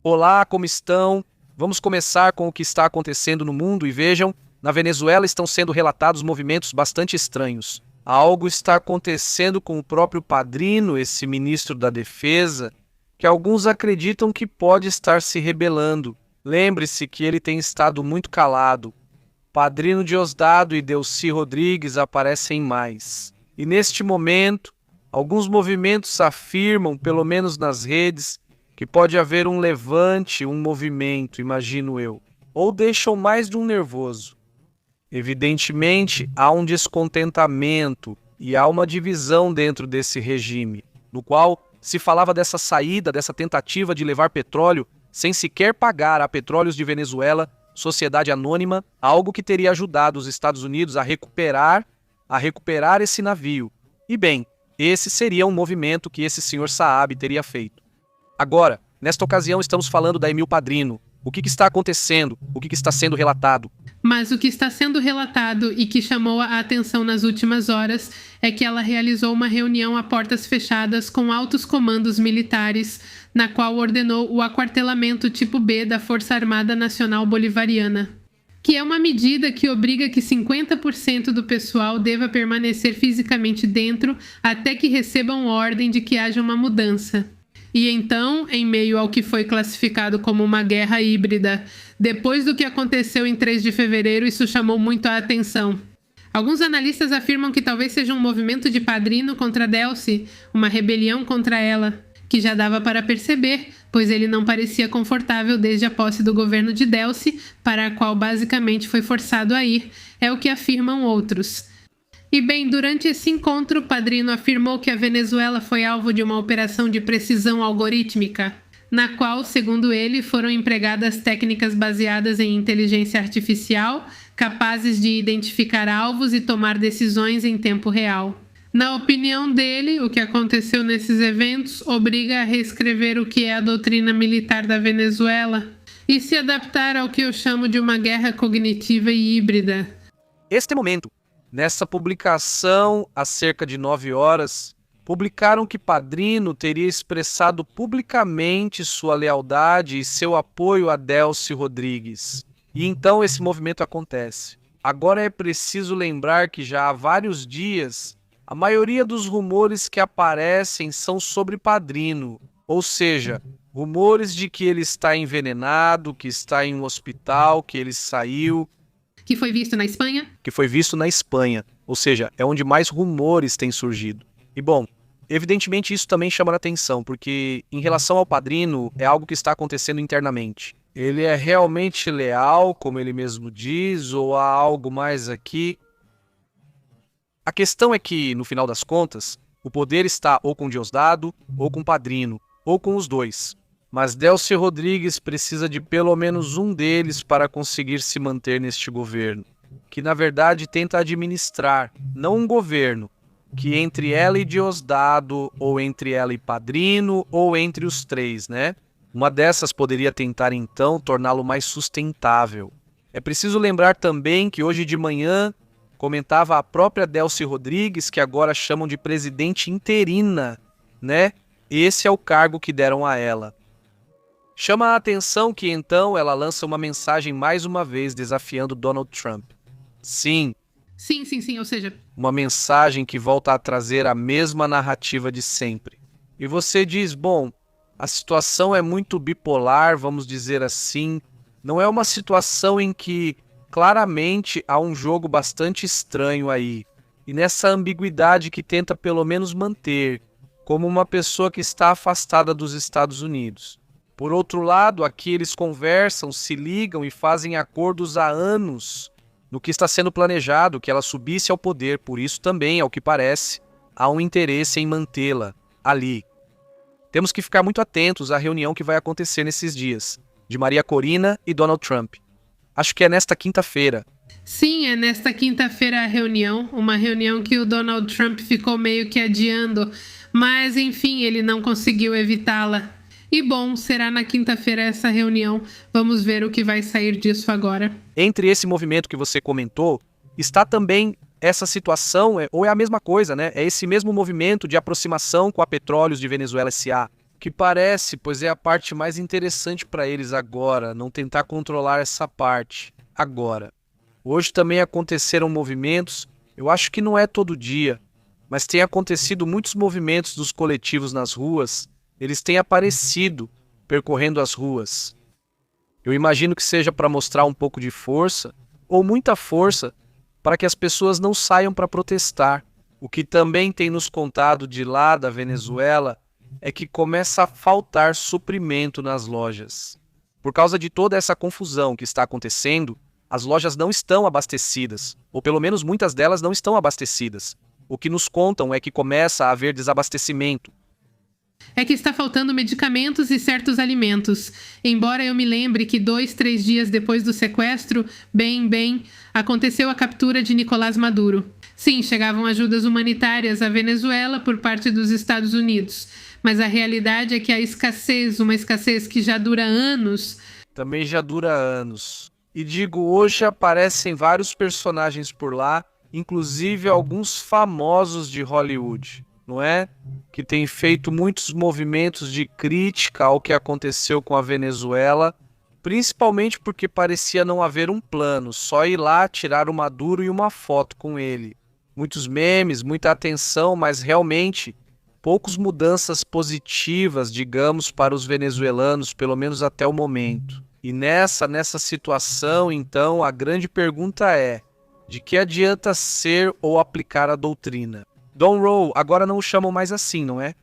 Olá, como estão? Vamos começar com o que está acontecendo no mundo e vejam, na Venezuela estão sendo relatados movimentos bastante estranhos. Algo está acontecendo com o próprio Padrino, esse ministro da Defesa, que alguns acreditam que pode estar se rebelando. Lembre-se que ele tem estado muito calado. Padrino Diosdado e Delcy Rodrigues aparecem mais. E neste momento, alguns movimentos afirmam, pelo menos nas redes, que pode haver um levante, um movimento, imagino eu. Ou deixam mais de um nervoso. Evidentemente, há um descontentamento e há uma divisão dentro desse regime, no qual se falava dessa saída, dessa tentativa de levar petróleo sem sequer pagar a Petróleos de Venezuela, sociedade anônima, algo que teria ajudado os Estados Unidos a recuperar esse navio. E bem, esse seria um movimento que esse senhor Saab teria feito. Agora, nesta ocasião, estamos falando da Emil Padrino. O que está acontecendo? O que está sendo relatado? Mas o que está sendo relatado e que chamou a atenção nas últimas horas é que ela realizou uma reunião a portas fechadas com altos comandos militares, na qual ordenou o aquartelamento tipo B da Força Armada Nacional Bolivariana, que é uma medida que obriga que 50% do pessoal deva permanecer fisicamente dentro até que recebam ordem de que haja uma mudança. E então, em meio ao que foi classificado como uma guerra híbrida, depois do que aconteceu em 3 de fevereiro, isso chamou muito a atenção. Alguns analistas afirmam que talvez seja um movimento de Padrino contra Delcy, uma rebelião contra ela, que já dava para perceber, pois ele não parecia confortável desde a posse do governo de Delcy, para a qual basicamente foi forçado a ir, é o que afirmam outros. E bem, durante esse encontro, Padrino afirmou que a Venezuela foi alvo de uma operação de precisão algorítmica, na qual, segundo ele, foram empregadas técnicas baseadas em inteligência artificial, capazes de identificar alvos e tomar decisões em tempo real. Na opinião dele, o que aconteceu nesses eventos obriga a reescrever o que é a doutrina militar da Venezuela e se adaptar ao que eu chamo de uma guerra cognitiva e híbrida. Este momento. Nessa publicação, há cerca de 9 horas, publicaram que Padrino teria expressado publicamente sua lealdade e seu apoio a Delcy Rodrigues. E então esse movimento acontece. Agora é preciso lembrar que já há vários dias, a maioria dos rumores que aparecem são sobre Padrino, ou seja, rumores de que ele está envenenado, que está em um hospital, que ele saiu. Que foi visto na Espanha? Que foi visto na Espanha, ou seja, é onde mais rumores têm surgido. E bom, evidentemente isso também chama a atenção, porque em relação ao Padrino, é algo que está acontecendo internamente. Ele é realmente leal, como ele mesmo diz, ou há algo mais aqui? A questão é que, no final das contas, o poder está ou com Diosdado, ou com Padrino, ou com os dois. Mas Delcy Rodrigues precisa de pelo menos um deles para conseguir se manter neste governo, que na verdade tenta administrar, não um governo, que entre ela e Diosdado, ou entre ela e Padrino, ou entre os três, né? Uma dessas poderia tentar então torná-lo mais sustentável. É preciso lembrar também que hoje de manhã comentava a própria Delcy Rodrigues, que agora chamam de presidente interina, né? Esse é o cargo que deram a ela. Chama a atenção que então ela lança uma mensagem mais uma vez desafiando Donald Trump. Sim, ou seja, uma mensagem que volta a trazer a mesma narrativa de sempre. E você diz, bom, a situação é muito bipolar, vamos dizer assim. Não é uma situação em que claramente há um jogo bastante estranho aí. E nessa ambiguidade que tenta pelo menos manter, como uma pessoa que está afastada dos Estados Unidos. Por outro lado, aqui eles conversam, se ligam e fazem acordos há anos no que está sendo planejado, que ela subisse ao poder. Por isso também, ao que parece, há um interesse em mantê-la ali. Temos que ficar muito atentos à reunião que vai acontecer nesses dias, de Maria Corina e Donald Trump. Acho que é nesta quinta-feira. Sim, é nesta quinta-feira a reunião, uma reunião que o Donald Trump ficou meio que adiando, mas enfim, ele não conseguiu evitá-la. E bom, será na quinta-feira essa reunião. Vamos ver o que vai sair disso agora. Entre esse movimento que você comentou, está também essa situação, ou é a mesma coisa, né? É esse mesmo movimento de aproximação com a Petróleos de Venezuela S.A. Que parece, pois é a parte mais interessante para eles agora, não tentar controlar essa parte agora. Hoje também aconteceram movimentos, eu acho que não é todo dia, mas tem acontecido muitos movimentos dos coletivos nas ruas, eles têm aparecido percorrendo as ruas. Eu imagino que seja para mostrar um pouco de força, ou muita força, para que as pessoas não saiam para protestar. O que também tem nos contado de lá da Venezuela é que começa a faltar suprimento nas lojas. Por causa de toda essa confusão que está acontecendo, as lojas não estão abastecidas, ou pelo menos muitas delas não estão abastecidas. O que nos contam é que começa a haver desabastecimento. É que está faltando medicamentos e certos alimentos. Embora eu me lembre que 2, 3 dias depois do sequestro, aconteceu a captura de Nicolás Maduro. Sim, chegavam ajudas humanitárias à Venezuela por parte dos Estados Unidos. Mas a realidade é que a escassez, uma escassez que já dura anos... Também já dura anos. E digo, hoje aparecem vários personagens por lá, inclusive alguns famosos de Hollywood, não é? Que têm feito muitos movimentos de crítica ao que aconteceu com a Venezuela, principalmente porque parecia não haver um plano, só ir lá tirar o Maduro e uma foto com ele. Muitos memes, muita atenção, mas realmente poucas mudanças positivas, digamos, para os venezuelanos, pelo menos até o momento. E nessa situação, então, a grande pergunta é: de que adianta ser ou aplicar a doutrina? Monroe, agora não o chamam mais assim, não é?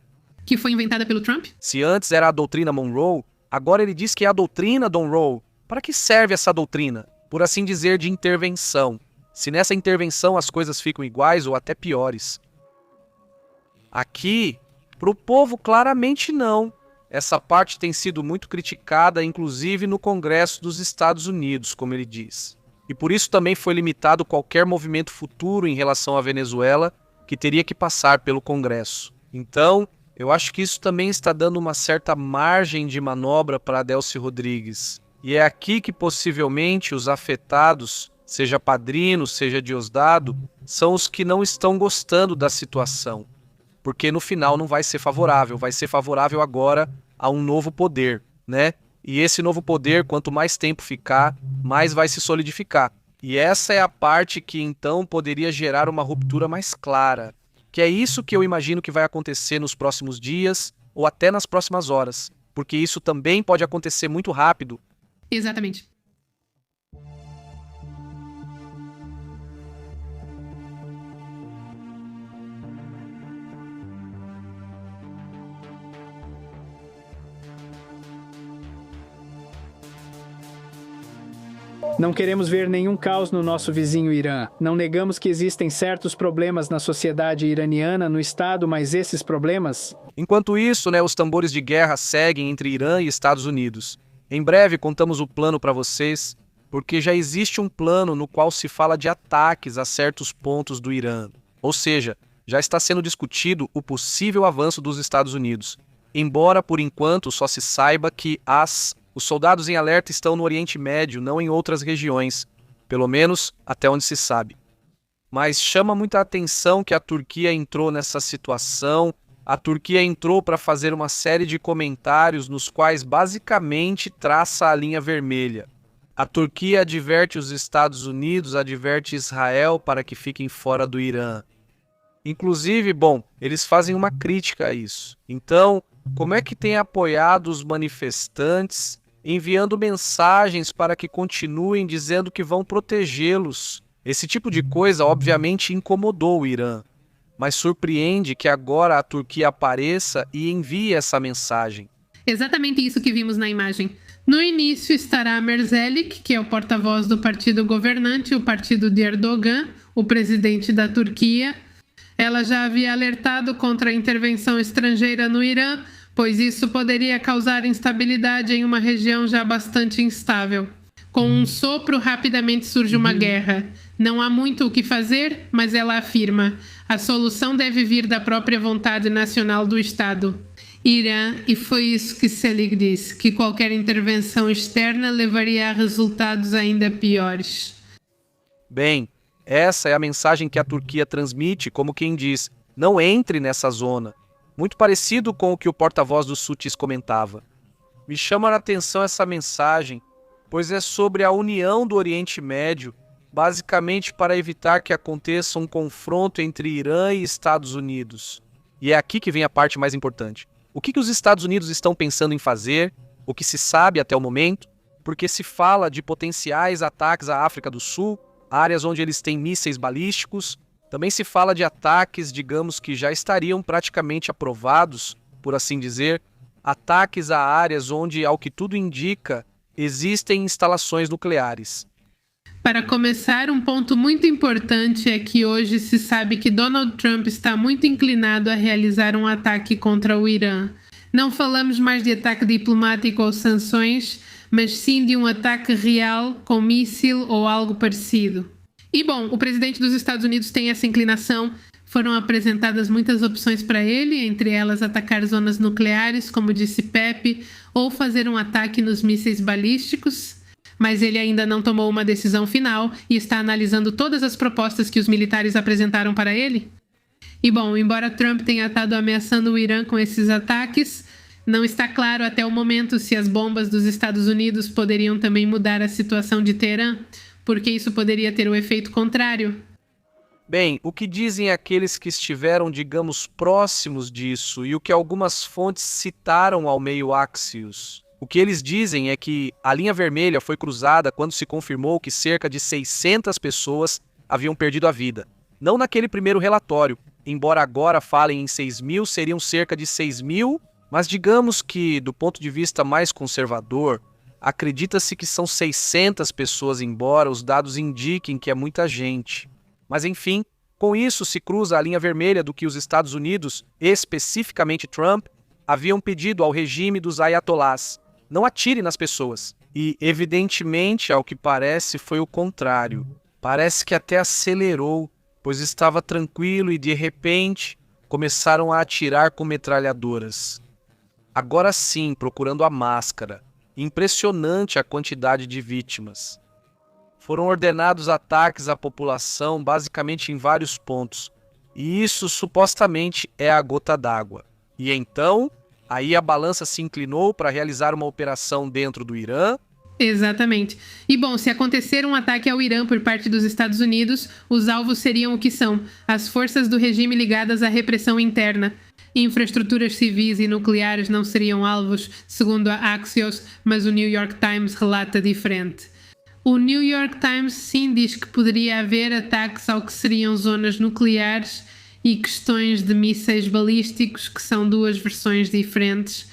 Que foi inventada pelo Trump? Se antes era a doutrina Monroe, agora ele diz que é a doutrina Monroe. Para que serve essa doutrina? Por assim dizer, de intervenção. Se nessa intervenção as coisas ficam iguais ou até piores. Aqui, para o povo, claramente não. Essa parte tem sido muito criticada, inclusive no Congresso dos Estados Unidos, como ele diz. E por isso também foi limitado qualquer movimento futuro em relação à Venezuela, que teria que passar pelo Congresso. Então, eu acho que isso também está dando uma certa margem de manobra para Adelcy Rodrigues. E é aqui que possivelmente os afetados, seja Padrino, seja Diosdado, são os que não estão gostando da situação. Porque no final não vai ser favorável agora a um novo poder, né? E esse novo poder, quanto mais tempo ficar, mais vai se solidificar. E essa é a parte que então poderia gerar uma ruptura mais clara, que é isso que eu imagino que vai acontecer nos próximos dias ou até nas próximas horas, porque isso também pode acontecer muito rápido. Exatamente. Não queremos ver nenhum caos no nosso vizinho Irã. Não negamos que existem certos problemas na sociedade iraniana, no Estado, mas esses problemas... Enquanto isso, os tambores de guerra seguem entre Irã e Estados Unidos. Em breve contamos o plano para vocês, porque já existe um plano no qual se fala de ataques a certos pontos do Irã. Ou seja, já está sendo discutido o possível avanço dos Estados Unidos. Embora, por enquanto, só se saiba que os soldados em alerta estão no Oriente Médio, não em outras regiões, pelo menos até onde se sabe. Mas chama muita atenção que a Turquia entrou nessa situação. A Turquia entrou para fazer uma série de comentários nos quais basicamente traça a linha vermelha. A Turquia adverte os Estados Unidos, adverte Israel para que fiquem fora do Irã. Inclusive, eles fazem uma crítica a isso. Então, como é que tem apoiado os manifestantes, enviando mensagens para que continuem dizendo que vão protegê-los? Esse tipo de coisa, obviamente, incomodou o Irã, mas surpreende que agora a Turquia apareça e envie essa mensagem. Exatamente isso que vimos na imagem. No início estará Merzelik, que é o porta-voz do partido governante, o partido de Erdogan, o presidente da Turquia. Ela já havia alertado contra a intervenção estrangeira no Irã, pois isso poderia causar instabilidade em uma região já bastante instável. Com um sopro, rapidamente surge uma guerra. Não há muito o que fazer, mas ela afirma: a solução deve vir da própria vontade nacional do Estado. Irã, e foi isso que Selig disse, que qualquer intervenção externa levaria a resultados ainda piores. Bem, essa é a mensagem que a Turquia transmite, como quem diz: não entre nessa zona. muito parecido com o que o porta-voz do SUTIS comentava. Me chama a atenção essa mensagem, pois é sobre a união do Oriente Médio, basicamente para evitar que aconteça um confronto entre Irã e Estados Unidos. E é aqui que vem a parte mais importante. O que os Estados Unidos estão pensando em fazer, o que se sabe até o momento, porque se fala de potenciais ataques à África do Sul, áreas onde eles têm mísseis balísticos. Também se fala de ataques, digamos que já estariam praticamente aprovados, por assim dizer, ataques a áreas onde, ao que tudo indica, existem instalações nucleares. Para começar, um ponto muito importante é que hoje se sabe que Donald Trump está muito inclinado a realizar um ataque contra o Irã. Não falamos mais de ataque diplomático ou sanções, mas sim de um ataque real com míssil ou algo parecido. E bom, o presidente dos Estados Unidos tem essa inclinação. Foram apresentadas muitas opções para ele, entre elas atacar zonas nucleares, como disse Pepe, ou fazer um ataque nos mísseis balísticos. Mas ele ainda não tomou uma decisão final e está analisando todas as propostas que os militares apresentaram para ele. E bom, embora Trump tenha estado ameaçando o Irã com esses ataques, não está claro até o momento se as bombas dos Estados Unidos poderiam também mudar a situação de Teherã, porque isso poderia ter o efeito contrário. Bem, o que dizem aqueles que estiveram, digamos, próximos disso e o que algumas fontes citaram ao meio Axios? O que eles dizem é que a linha vermelha foi cruzada quando se confirmou que cerca de 600 pessoas haviam perdido a vida. Não naquele primeiro relatório, embora agora falem em 6.000, seriam cerca de 6.000, mas digamos que, do ponto de vista mais conservador, acredita-se que são 600 pessoas, embora os dados indiquem que é muita gente. Mas enfim, com isso se cruza a linha vermelha do que os Estados Unidos, especificamente Trump, haviam pedido ao regime dos ayatolás. Não atire nas pessoas. E, evidentemente, ao que parece, foi o contrário. Parece que até acelerou, pois estava tranquilo e, de repente, começaram a atirar com metralhadoras. Agora sim, procurando a máscara. Impressionante a quantidade de vítimas. Foram ordenados ataques à população, basicamente em vários pontos. E isso, supostamente, é a gota d'água. E então, aí a balança se inclinou para realizar uma operação dentro do Irã. Exatamente. E bom, se acontecer um ataque ao Irã por parte dos Estados Unidos, os alvos seriam o que são: as forças do regime ligadas à repressão interna. Infraestruturas civis e nucleares não seriam alvos, segundo a Axios, mas o New York Times relata diferente. O New York Times sim diz que poderia haver ataques ao que seriam zonas nucleares e questões de mísseis balísticos, que são duas versões diferentes.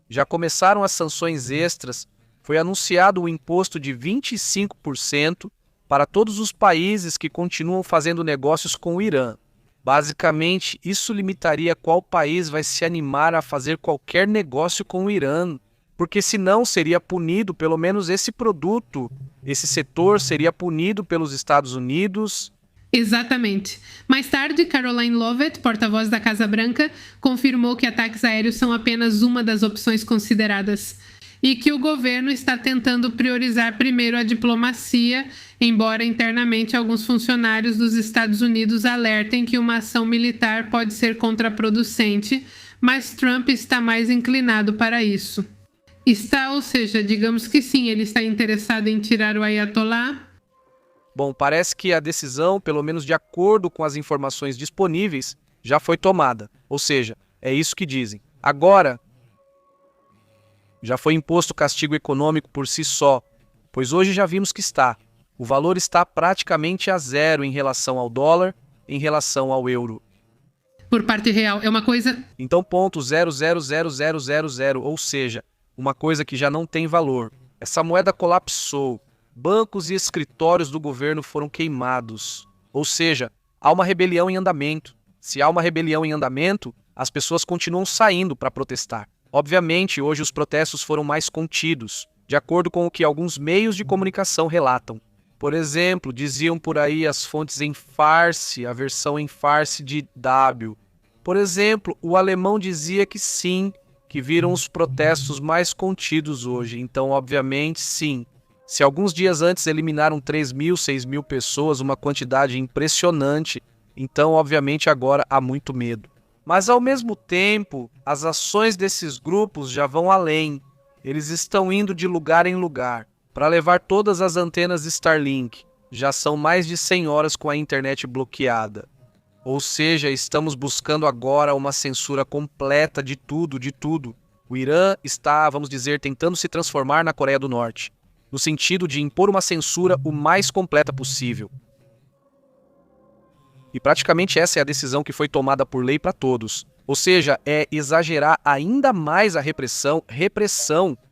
Já começaram as sanções extras. Foi anunciado um imposto de 25% para todos os países que continuam fazendo negócios com o Irã. Basicamente, isso limitaria qual país vai se animar a fazer qualquer negócio com o Irã, porque senão seria punido, pelo menos esse produto, esse setor seria punido pelos Estados Unidos. Exatamente. Mais tarde, Caroline Lovett, porta-voz da Casa Branca, confirmou que ataques aéreos são apenas uma das opções consideradas e que o governo está tentando priorizar primeiro a diplomacia, embora internamente alguns funcionários dos Estados Unidos alertem que uma ação militar pode ser contraproducente, mas Trump está mais inclinado para isso. Ou seja, digamos que sim, ele está interessado em tirar o Ayatollah. Bom, parece que a decisão, pelo menos de acordo com as informações disponíveis, já foi tomada. Ou seja, é isso que dizem. Agora, já foi imposto castigo econômico por si só, pois hoje já vimos que está. O valor está praticamente a zero em relação ao dólar, em relação ao euro. Por parte real, é uma coisa... Então, ponto 0,00000, ou seja, uma coisa que já não tem valor. Essa moeda colapsou. Bancos e escritórios do governo foram queimados. Ou seja, há uma rebelião em andamento. Se há uma rebelião em andamento, as pessoas continuam saindo para protestar. Obviamente, hoje os protestos foram mais contidos, de acordo com o que alguns meios de comunicação relatam. Por exemplo, diziam por aí as fontes em farsi, a versão em farsi de W. Por exemplo, o alemão dizia que sim, que viram os protestos mais contidos hoje. Então, obviamente, sim. Se alguns dias antes eliminaram 3.000, 6.000 pessoas, uma quantidade impressionante, então, obviamente, agora há muito medo. Mas, ao mesmo tempo, as ações desses grupos já vão além. Eles estão indo de lugar em lugar para levar todas as antenas Starlink. Já são mais de 100 horas com a internet bloqueada. Ou seja, estamos buscando agora uma censura completa de tudo, de tudo. O Irã está, vamos dizer, tentando se transformar na Coreia do Norte, no sentido de impor uma censura o mais completa possível. E praticamente essa é a decisão que foi tomada por lei para todos. Ou seja, é exagerar ainda mais a repressão,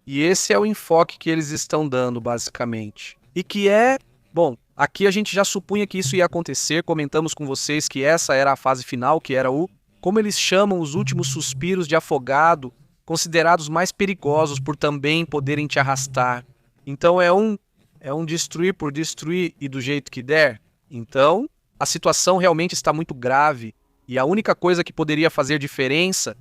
e esse é o enfoque que eles estão dando, basicamente. E que é, bom, aqui a gente já supunha que isso ia acontecer, comentamos com vocês que essa era a fase final, que era como eles chamam, os últimos suspiros de afogado, considerados mais perigosos por também poderem te arrastar. Então é um destruir por destruir e do jeito que der. Então, a situação realmente está muito grave e a única coisa que poderia fazer diferença,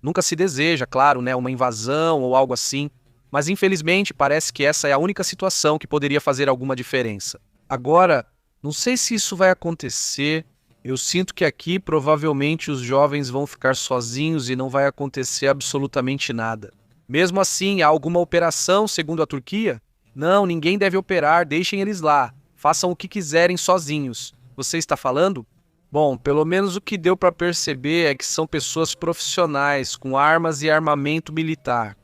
nunca se deseja, claro, né, uma invasão ou algo assim, mas infelizmente parece que essa é a única situação que poderia fazer alguma diferença. Agora, não sei se isso vai acontecer, eu sinto que aqui provavelmente os jovens vão ficar sozinhos e não vai acontecer absolutamente nada. Mesmo assim, há alguma operação, segundo a Turquia? Não, ninguém deve operar, deixem eles lá, façam o que quiserem sozinhos. Você está falando? Bom, pelo menos o que deu para perceber é que são pessoas profissionais, com armas e armamento militar.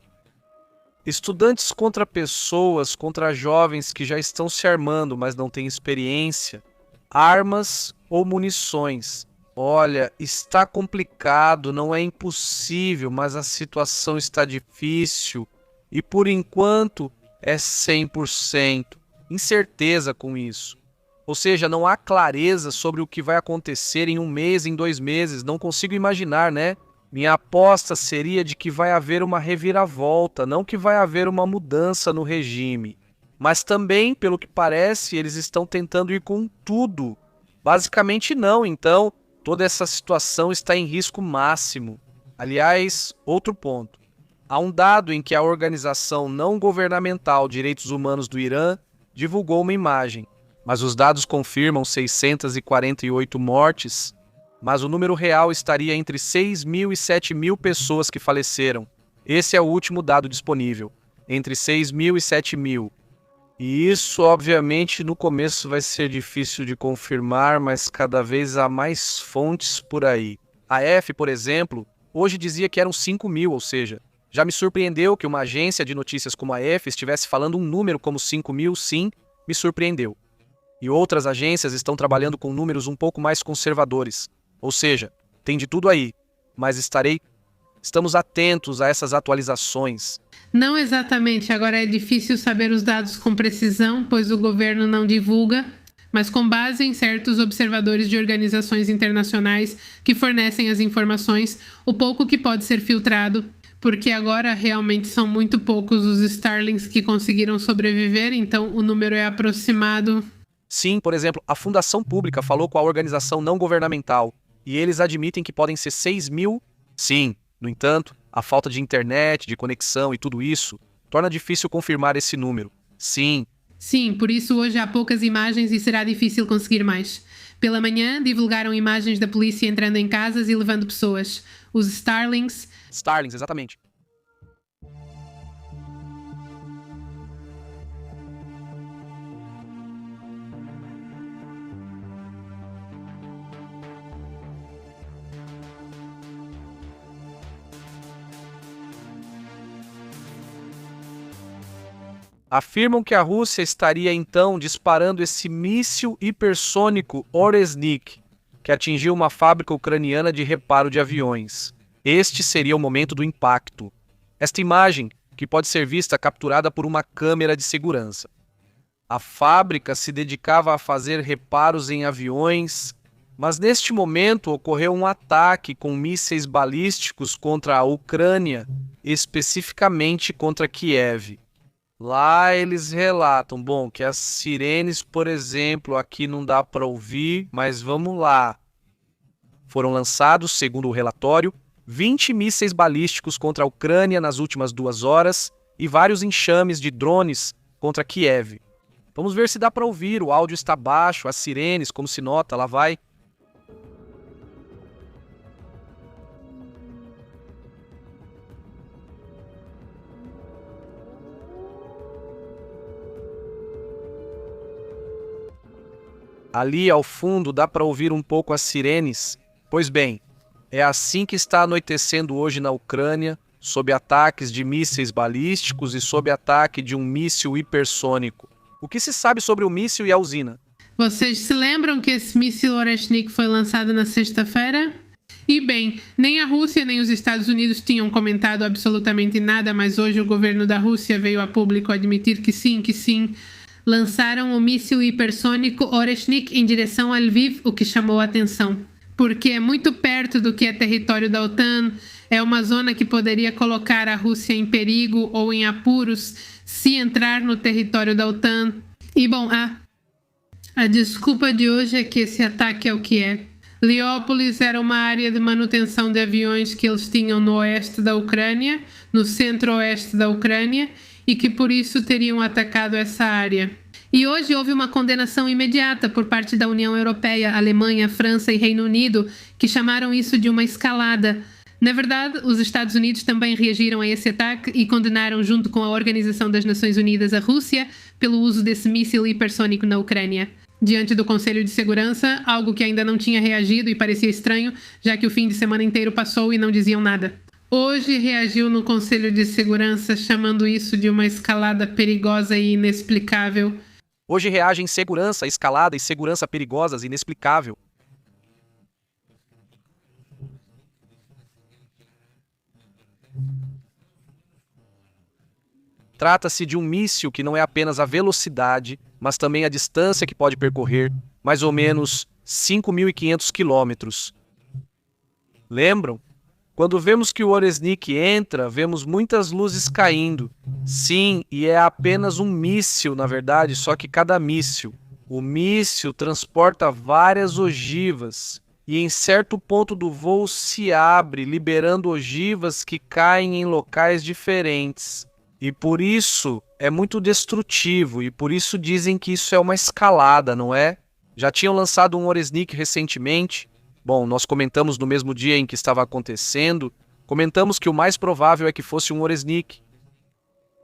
Estudantes contra pessoas, contra jovens que já estão se armando, mas não têm experiência. Armas ou munições. Olha, está complicado, não é impossível, mas a situação está difícil. E por enquanto é 100%. Incerteza com isso. Ou seja, não há clareza sobre o que vai acontecer em 1 mês, em 2 meses. Não consigo imaginar, né? Minha aposta seria de que vai haver uma reviravolta, não que vai haver uma mudança no regime. Mas também, pelo que parece, eles estão tentando ir com tudo. Basicamente não, então toda essa situação está em risco máximo. Aliás, outro ponto. Há um dado em que a organização não governamental Direitos Humanos do Irã divulgou uma imagem. Mas os dados confirmam 648 mortes, mas o número real estaria entre 6.000 e 7.000 pessoas que faleceram. Esse é o último dado disponível, entre 6.000 e 7.000. E isso, obviamente, no começo vai ser difícil de confirmar, mas cada vez há mais fontes por aí. A F, por exemplo, hoje dizia que eram 5.000, ou seja, já me surpreendeu que uma agência de notícias como a F estivesse falando um número como 5.000, sim, me surpreendeu. E outras agências estão trabalhando com números um pouco mais conservadores. Ou seja, tem de tudo aí, mas estamos atentos a essas atualizações. Não exatamente, agora é difícil saber os dados com precisão, pois o governo não divulga, mas com base em certos observadores de organizações internacionais que fornecem as informações, o pouco que pode ser filtrado, porque agora realmente são muito poucos os Starlinks que conseguiram sobreviver, então o número é aproximado. Sim, por exemplo, a Fundação Pública falou com a organização não governamental e eles admitem que podem ser 6.000. Sim, no entanto, a falta de internet, de conexão e tudo isso torna difícil confirmar esse número. Sim. Sim, por isso hoje há poucas imagens e será difícil conseguir mais. Pela manhã, divulgaram imagens da polícia entrando em casas e levando pessoas. Os Starlings, Exatamente. Afirmam que a Rússia estaria então disparando esse míssil hipersônico Oresnik, que atingiu uma fábrica ucraniana de reparo de aviões. Este seria o momento do impacto. Esta imagem, que pode ser vista capturada por uma câmera de segurança. A fábrica se dedicava a fazer reparos em aviões, mas neste momento ocorreu um ataque com mísseis balísticos contra a Ucrânia, especificamente contra Kiev. Lá eles relatam, que as sirenes, por exemplo, aqui não dá para ouvir, mas vamos lá. Foram lançados, segundo o relatório, 20 mísseis balísticos contra a Ucrânia nas últimas 2 horas e vários enxames de drones contra Kiev. Vamos ver se dá para ouvir, o áudio está baixo, as sirenes, como se nota, lá vai. Ali ao fundo dá para ouvir um pouco as sirenes. Pois bem, é assim que está anoitecendo hoje na Ucrânia, sob ataques de mísseis balísticos e sob ataque de um míssil hipersônico. O que se sabe sobre o míssil e a usina? Vocês se lembram que esse míssil Oreshnik foi lançado na sexta-feira? E bem, nem a Rússia nem os Estados Unidos tinham comentado absolutamente nada, mas hoje o governo da Rússia veio a público admitir que sim, lançaram o míssil hipersônico Oreshnik em direção a Lviv, o que chamou a atenção. Porque é muito perto do que é território da OTAN, é uma zona que poderia colocar a Rússia em perigo ou em apuros se entrar no território da OTAN. E bom, a desculpa de hoje é que esse ataque é o que é. Leópolis era uma área de manutenção de aviões que eles tinham no oeste da Ucrânia, no centro-oeste da Ucrânia, e que por isso teriam atacado essa área. E hoje houve uma condenação imediata por parte da União Europeia, Alemanha, França e Reino Unido, que chamaram isso de uma escalada. Na verdade, os Estados Unidos também reagiram a esse ataque e condenaram, junto com a Organização das Nações Unidas, a Rússia pelo uso desse míssil hipersônico na Ucrânia. Diante do Conselho de Segurança, algo que ainda não tinha reagido e parecia estranho, já que o fim de semana inteiro passou e não diziam nada. Hoje reagiu no Conselho de Segurança, chamando isso de uma escalada perigosa e inexplicável. Hoje reagem segurança, escalada e segurança perigosas e inexplicável. Trata-se de um míssil que não é apenas a velocidade, mas também a distância que pode percorrer, mais ou menos 5.500 quilômetros. Lembram? Quando vemos que o Oreshnik entra, vemos muitas luzes caindo. Sim, e é apenas um míssil, na verdade, só que cada míssil. O míssil transporta várias ogivas e em certo ponto do voo se abre, liberando ogivas que caem em locais diferentes. E por isso é muito destrutivo, e por isso dizem que isso é uma escalada, não é? Já tinham lançado um Oreshnik recentemente. Bom, nós comentamos no mesmo dia em que estava acontecendo, comentamos que o mais provável é que fosse um Oreshnik.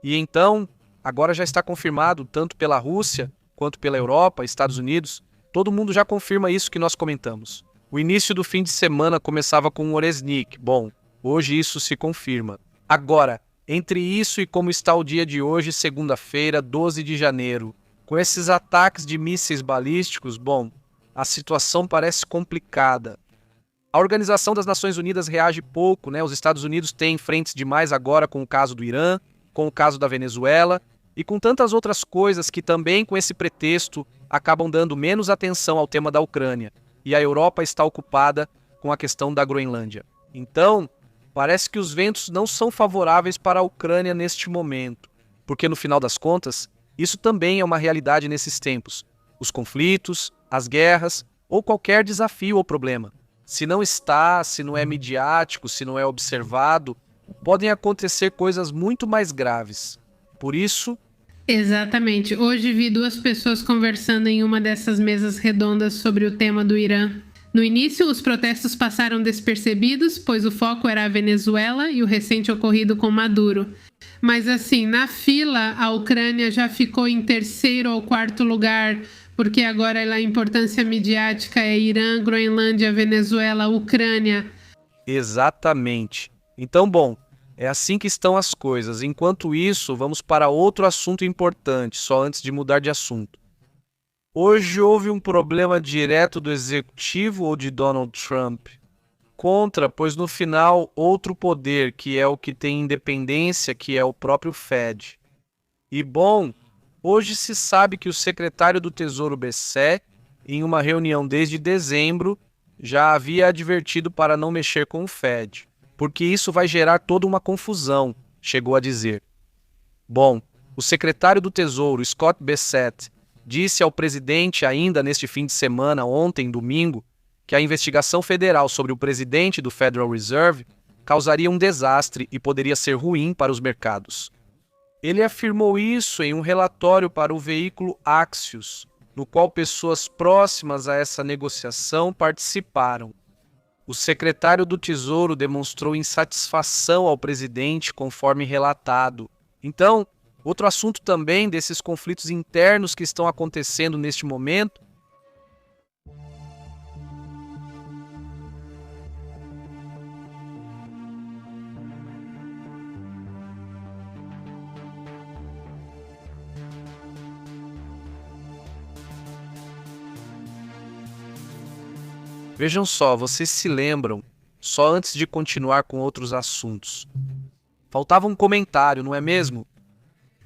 E então, agora já está confirmado, tanto pela Rússia, quanto pela Europa, Estados Unidos, todo mundo já confirma isso que nós comentamos. O início do fim de semana começava com um Oreshnik. Bom, hoje isso se confirma. Agora, entre isso e como está o dia de hoje, segunda-feira, 12 de janeiro, com esses ataques de mísseis balísticos, bom, a situação parece complicada. A Organização das Nações Unidas reage pouco, né? Os Estados Unidos têm frentes demais agora com o caso do Irã, com o caso da Venezuela e com tantas outras coisas que também com esse pretexto acabam dando menos atenção ao tema da Ucrânia. E a Europa está ocupada com a questão da Groenlândia. Então, parece que os ventos não são favoráveis para a Ucrânia neste momento, porque no final das contas, isso também é uma realidade nesses tempos. Os conflitos, as guerras ou qualquer desafio ou problema. Se não está, se não é midiático, se não é observado, podem acontecer coisas muito mais graves. Por isso... Exatamente. Hoje vi duas pessoas conversando em uma dessas mesas redondas sobre o tema do Irã. No início, os protestos passaram despercebidos, pois o foco era a Venezuela e o recente ocorrido com Maduro. Mas assim, na fila, a Ucrânia já ficou em terceiro ou quarto lugar, porque agora a importância midiática é Irã, Groenlândia, Venezuela, Ucrânia. Exatamente. Então, bom, é assim que estão as coisas. Enquanto isso, vamos para outro assunto importante, só antes de mudar de assunto. Hoje houve um problema direto do executivo ou de Donald Trump contra, pois no final, outro poder, que é o que tem independência, que é o próprio Fed. E bom, hoje se sabe que o secretário do Tesouro Bersé, em uma reunião desde dezembro, já havia advertido para não mexer com o Fed, porque isso vai gerar toda uma confusão, chegou a dizer. Bom, o secretário do Tesouro, Scott Bessent, disse ao presidente ainda neste fim de semana, ontem, domingo, que a investigação federal sobre o presidente do Federal Reserve causaria um desastre e poderia ser ruim para os mercados. Ele afirmou isso em um relatório para o veículo Axios, no qual pessoas próximas a essa negociação participaram. O secretário do Tesouro demonstrou insatisfação ao presidente, conforme relatado. Então, outro assunto também desses conflitos internos que estão acontecendo neste momento Vejam só, vocês se lembram, só antes de continuar com outros assuntos. Faltava um comentário, não é mesmo?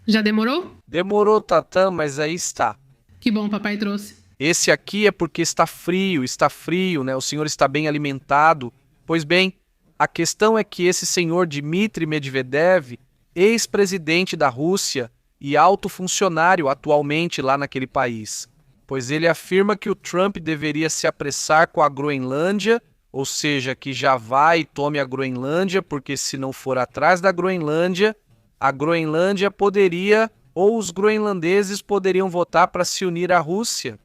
Já demorou? Demorou, Tatã, mas aí está. Que bom, papai trouxe. Esse aqui é porque está frio, né? O senhor está bem alimentado. Pois bem, a questão é que esse senhor Dmitry Medvedev, ex-presidente da Rússia e alto funcionário atualmente lá naquele país, pois ele afirma que o Trump deveria se apressar com a Groenlândia, ou seja, que já vai e tome a Groenlândia, porque se não for atrás da Groenlândia, a Groenlândia poderia, ou os groenlandeses poderiam votar para se unir à Rússia.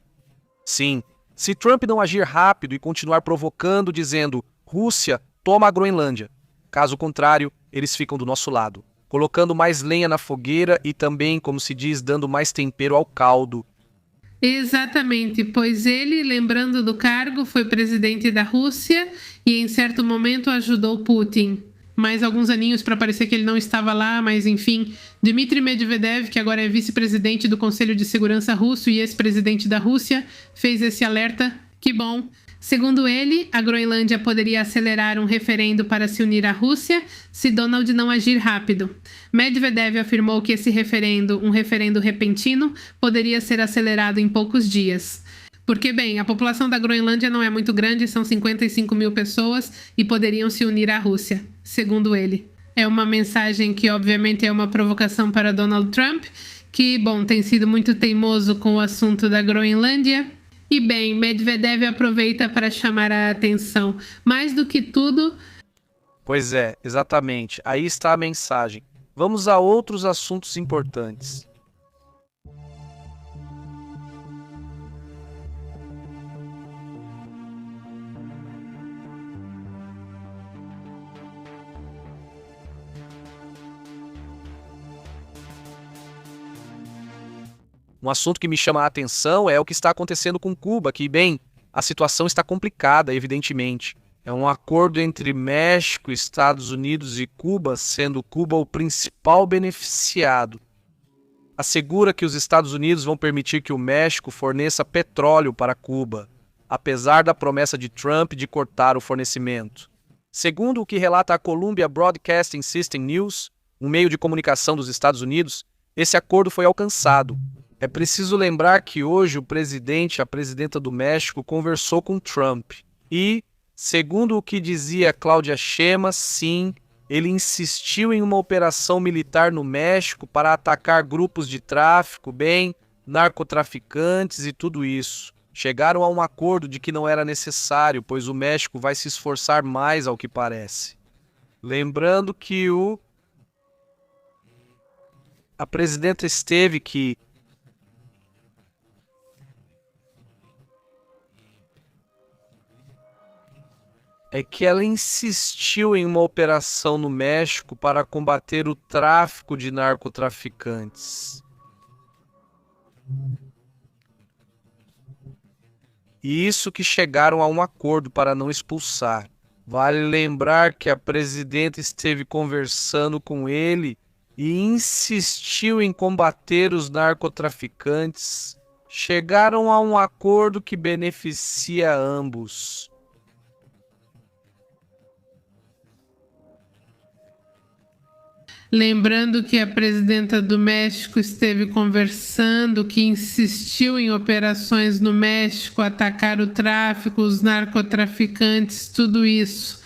Sim, se Trump não agir rápido e continuar provocando, dizendo Rússia, toma a Groenlândia. Caso contrário, eles ficam do nosso lado, colocando mais lenha na fogueira e também, como se diz, dando mais tempero ao caldo. Exatamente, pois ele, lembrando do cargo, foi presidente da Rússia e em certo momento ajudou Putin. Mais alguns aninhos para parecer que ele não estava lá, mas enfim, Dmitry Medvedev, que agora é vice-presidente do Conselho de Segurança Russo e ex-presidente da Rússia, fez esse alerta. Que bom! Segundo ele, a Groenlândia poderia acelerar um referendo para se unir à Rússia se Donald não agir rápido. Medvedev afirmou que esse referendo, um referendo repentino, poderia ser acelerado em poucos dias. Porque, bem, a população da Groenlândia não é muito grande, são 55 mil pessoas e poderiam se unir à Rússia, segundo ele. É uma mensagem que, obviamente, é uma provocação para Donald Trump, que, bom, tem sido muito teimoso com o assunto da Groenlândia. E, bem, Medvedev aproveita para chamar a atenção. Mais do que tudo... Pois é, exatamente. Aí está a mensagem. Vamos a outros assuntos importantes. Um assunto que me chama a atenção é o que está acontecendo com Cuba, que, bem, a situação está complicada, evidentemente. É um acordo entre México, Estados Unidos e Cuba, sendo Cuba o principal beneficiado. Assegura que os Estados Unidos vão permitir que o México forneça petróleo para Cuba, apesar da promessa de Trump de cortar o fornecimento. Segundo o que relata a Columbia Broadcasting System News, um meio de comunicação dos Estados Unidos, esse acordo foi alcançado. É preciso lembrar que hoje o presidente, a presidenta do México, conversou com Trump. E, segundo o que dizia Cláudia Sheinbaum, sim, ele insistiu em uma operação militar no México para atacar grupos de tráfico, bem, narcotraficantes e tudo isso. Chegaram a um acordo de que não era necessário, pois o México vai se esforçar mais ao que parece. Lembrando que a presidenta esteve que ela insistiu em uma operação no México para combater o tráfico de narcotraficantes. E isso que chegaram a um acordo para não expulsar. Vale lembrar que a presidenta esteve conversando com ele e insistiu em combater os narcotraficantes. Chegaram a um acordo que beneficia ambos. Lembrando que a presidenta do México esteve conversando, que insistiu em operações no México, atacar o tráfico, os narcotraficantes, tudo isso.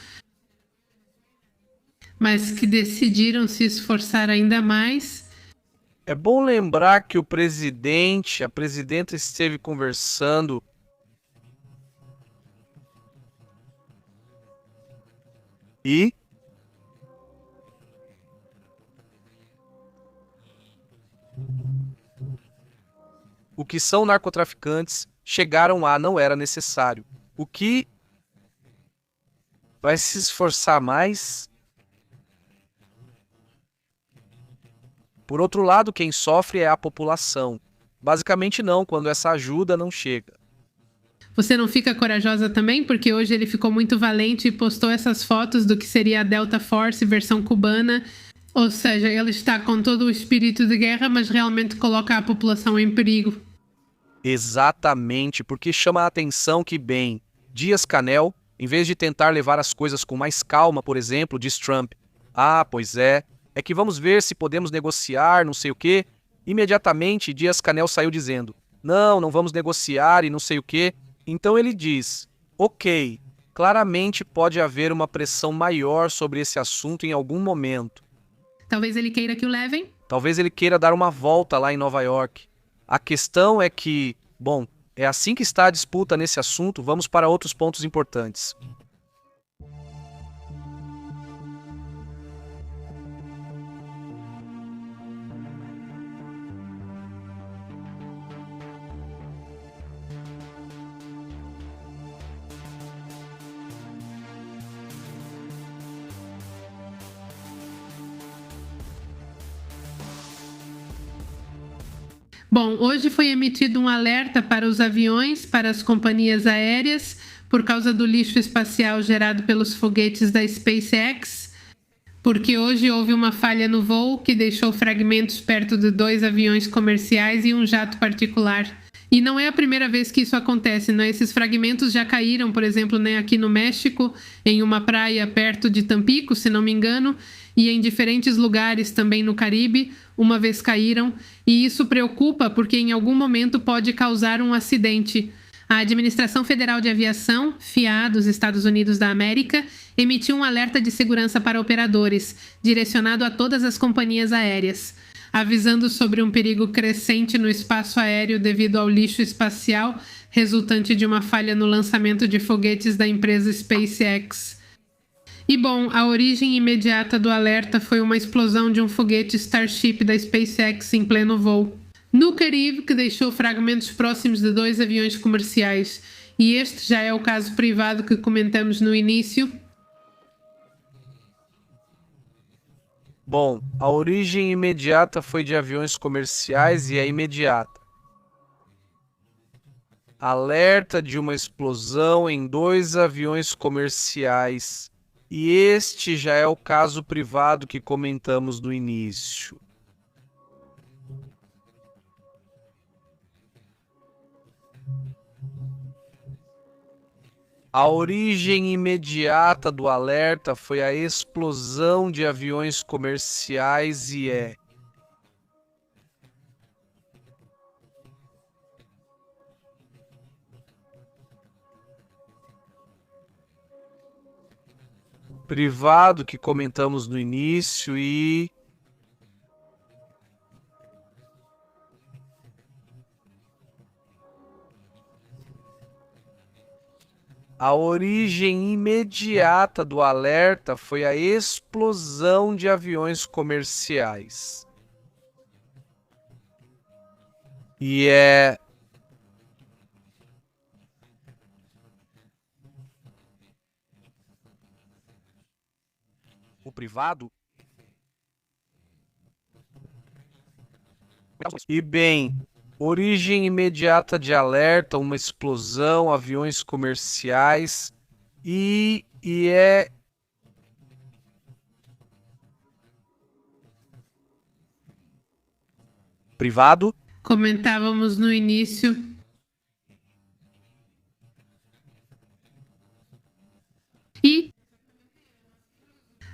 Mas que decidiram se esforçar ainda mais. É bom lembrar que a presidenta esteve conversando e o que são narcotraficantes chegaram a não era necessário. O que vai se esforçar mais? Por outro lado, quem sofre é a população. Basicamente não, quando essa ajuda não chega. Você não fica corajosa também? Porque hoje ele ficou muito valente e postou essas fotos do que seria a Delta Force versão cubana. Ou seja, ele está com todo o espírito de guerra, mas realmente coloca a população em perigo. Exatamente, porque chama a atenção que, bem, Dias-Canel, em vez de tentar levar as coisas com mais calma, por exemplo, diz Trump: "Ah, pois é que vamos ver se podemos negociar, não sei o quê." Imediatamente, Dias-Canel saiu dizendo: Não vamos negociar e não sei o quê." Então ele diz: "Ok, claramente pode haver uma pressão maior sobre esse assunto em algum momento." Talvez ele queira que o levem? Talvez ele queira dar uma volta lá em Nova York. A questão é que, bom, é assim que está a disputa nesse assunto. Vamos para outros pontos importantes. Bom, hoje foi emitido um alerta para os aviões, para as companhias aéreas, por causa do lixo espacial gerado pelos foguetes da SpaceX, porque hoje houve uma falha no voo que deixou fragmentos perto de 2 aviões comerciais e um jato particular. E não é a primeira vez que isso acontece, né? Esses fragmentos já caíram, por exemplo, né, aqui no México, em uma praia perto de Tampico, se não me engano, e em diferentes lugares também no Caribe, uma vez caíram, e isso preocupa porque em algum momento pode causar um acidente. A Administração Federal de Aviação, FIA, dos Estados Unidos da América, emitiu um alerta de segurança para operadores, direcionado a todas as companhias aéreas, avisando sobre um perigo crescente no espaço aéreo devido ao lixo espacial resultante de uma falha no lançamento de foguetes da empresa SpaceX. E bom, a origem imediata do alerta foi uma explosão de um foguete Starship da SpaceX em pleno voo no Caribe, que deixou fragmentos próximos de 2 aviões comerciais. E este já é o caso privado que comentamos no início. Bom, a origem imediata foi de aviões comerciais e é imediata. Alerta de uma explosão em 2 aviões comerciais. E este já é o caso privado que comentamos no início. A origem imediata do alerta foi a explosão de aviões comerciais e é privado que comentamos no início e a origem imediata do alerta foi a explosão de aviões comerciais. E é o privado. E bem, origem imediata de alerta, uma explosão, aviões comerciais e é privado. Comentávamos no início. E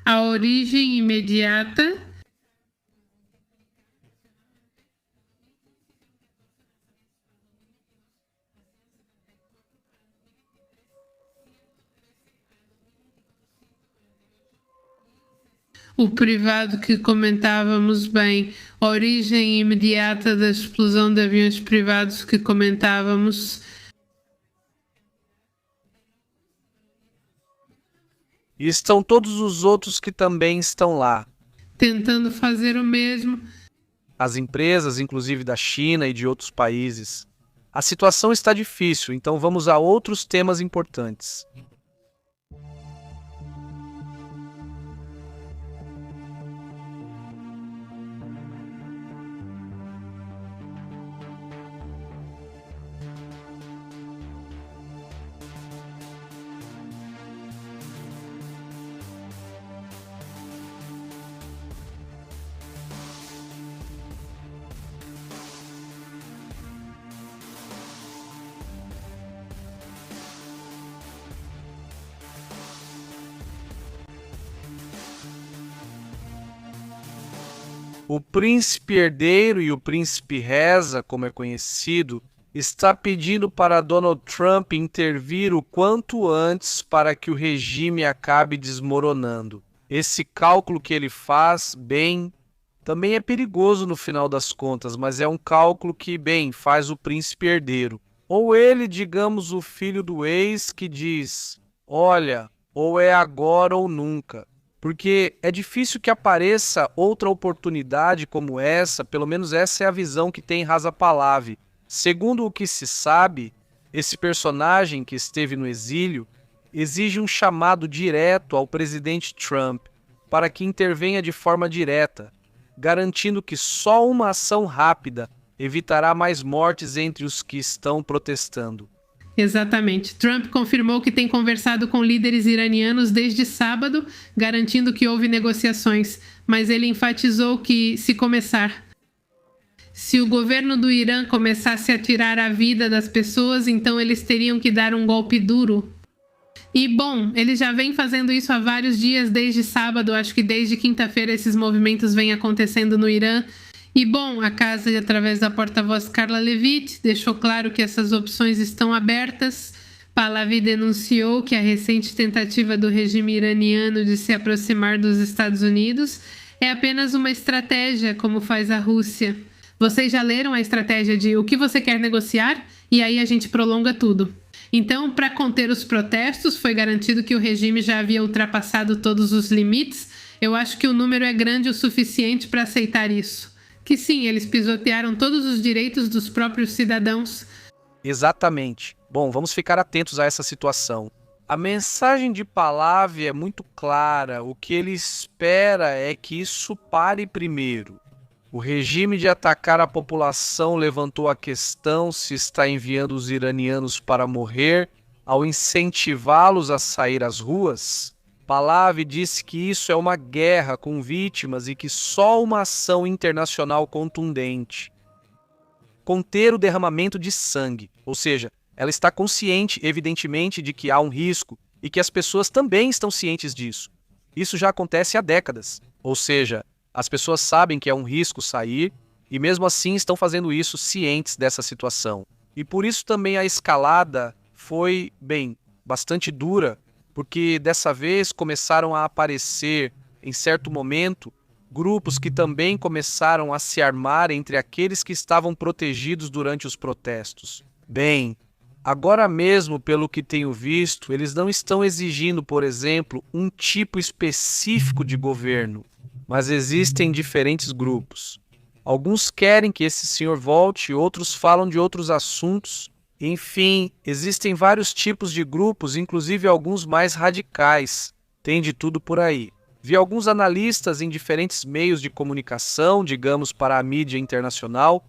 a origem imediata o privado que comentávamos bem, a origem imediata da explosão de aviões privados que comentávamos. E estão todos os outros que também estão lá. Tentando fazer o mesmo. As empresas, inclusive da China e de outros países. A situação está difícil, então vamos a outros temas importantes. O príncipe herdeiro e o príncipe Reza, como é conhecido, está pedindo para Donald Trump intervir o quanto antes para que o regime acabe desmoronando. Esse cálculo que ele faz, bem, também é perigoso no final das contas, mas é um cálculo que, bem, faz o príncipe herdeiro. Ou ele, digamos, o filho do ex que diz, olha, ou é agora ou nunca. Porque é difícil que apareça outra oportunidade como essa, pelo menos essa é a visão que tem Reza Pahlavi. Segundo o que se sabe, esse personagem que esteve no exílio exige um chamado direto ao presidente Trump para que intervenha de forma direta, garantindo que só uma ação rápida evitará mais mortes entre os que estão protestando. Exatamente. Trump confirmou que tem conversado com líderes iranianos desde sábado, garantindo que houve negociações, mas ele enfatizou que, se o governo do Irã começasse a tirar a vida das pessoas, então eles teriam que dar um golpe duro. E, bom, ele já vem fazendo isso há vários dias, desde sábado, acho que desde quinta-feira esses movimentos vêm acontecendo no Irã. E, bom, a casa, através da porta-voz Carla Levitt, deixou claro que essas opções estão abertas. Pahlavi denunciou que a recente tentativa do regime iraniano de se aproximar dos Estados Unidos é apenas uma estratégia, como faz a Rússia. Vocês já leram a estratégia de o que você quer negociar? E aí a gente prolonga tudo. Então, para conter os protestos, foi garantido que o regime já havia ultrapassado todos os limites. Eu acho que o número é grande o suficiente para aceitar isso. Que sim, eles pisotearam todos os direitos dos próprios cidadãos. Exatamente. Bom, vamos ficar atentos a essa situação. A mensagem de Pahlavi é muito clara. O que ele espera é que isso pare primeiro. O regime de atacar a população levantou a questão se está enviando os iranianos para morrer ao incentivá-los a sair às ruas. Pahlavi disse que isso é uma guerra com vítimas e que só uma ação internacional contundente. Conter o derramamento de sangue, ou seja, ela está consciente, evidentemente, de que há um risco e que as pessoas também estão cientes disso. Isso já acontece há décadas, ou seja, as pessoas sabem que é um risco sair e mesmo assim estão fazendo isso cientes dessa situação. E por isso também a escalada foi, bem, bastante dura, porque dessa vez começaram a aparecer, em certo momento, grupos que também começaram a se armar entre aqueles que estavam protegidos durante os protestos. Bem, agora mesmo, pelo que tenho visto, eles não estão exigindo, por exemplo, um tipo específico de governo, mas existem diferentes grupos. Alguns querem que esse senhor volte, outros falam de outros assuntos. Enfim, existem vários tipos de grupos, inclusive alguns mais radicais. Tem de tudo por aí. Vi alguns analistas em diferentes meios de comunicação, digamos para a mídia internacional,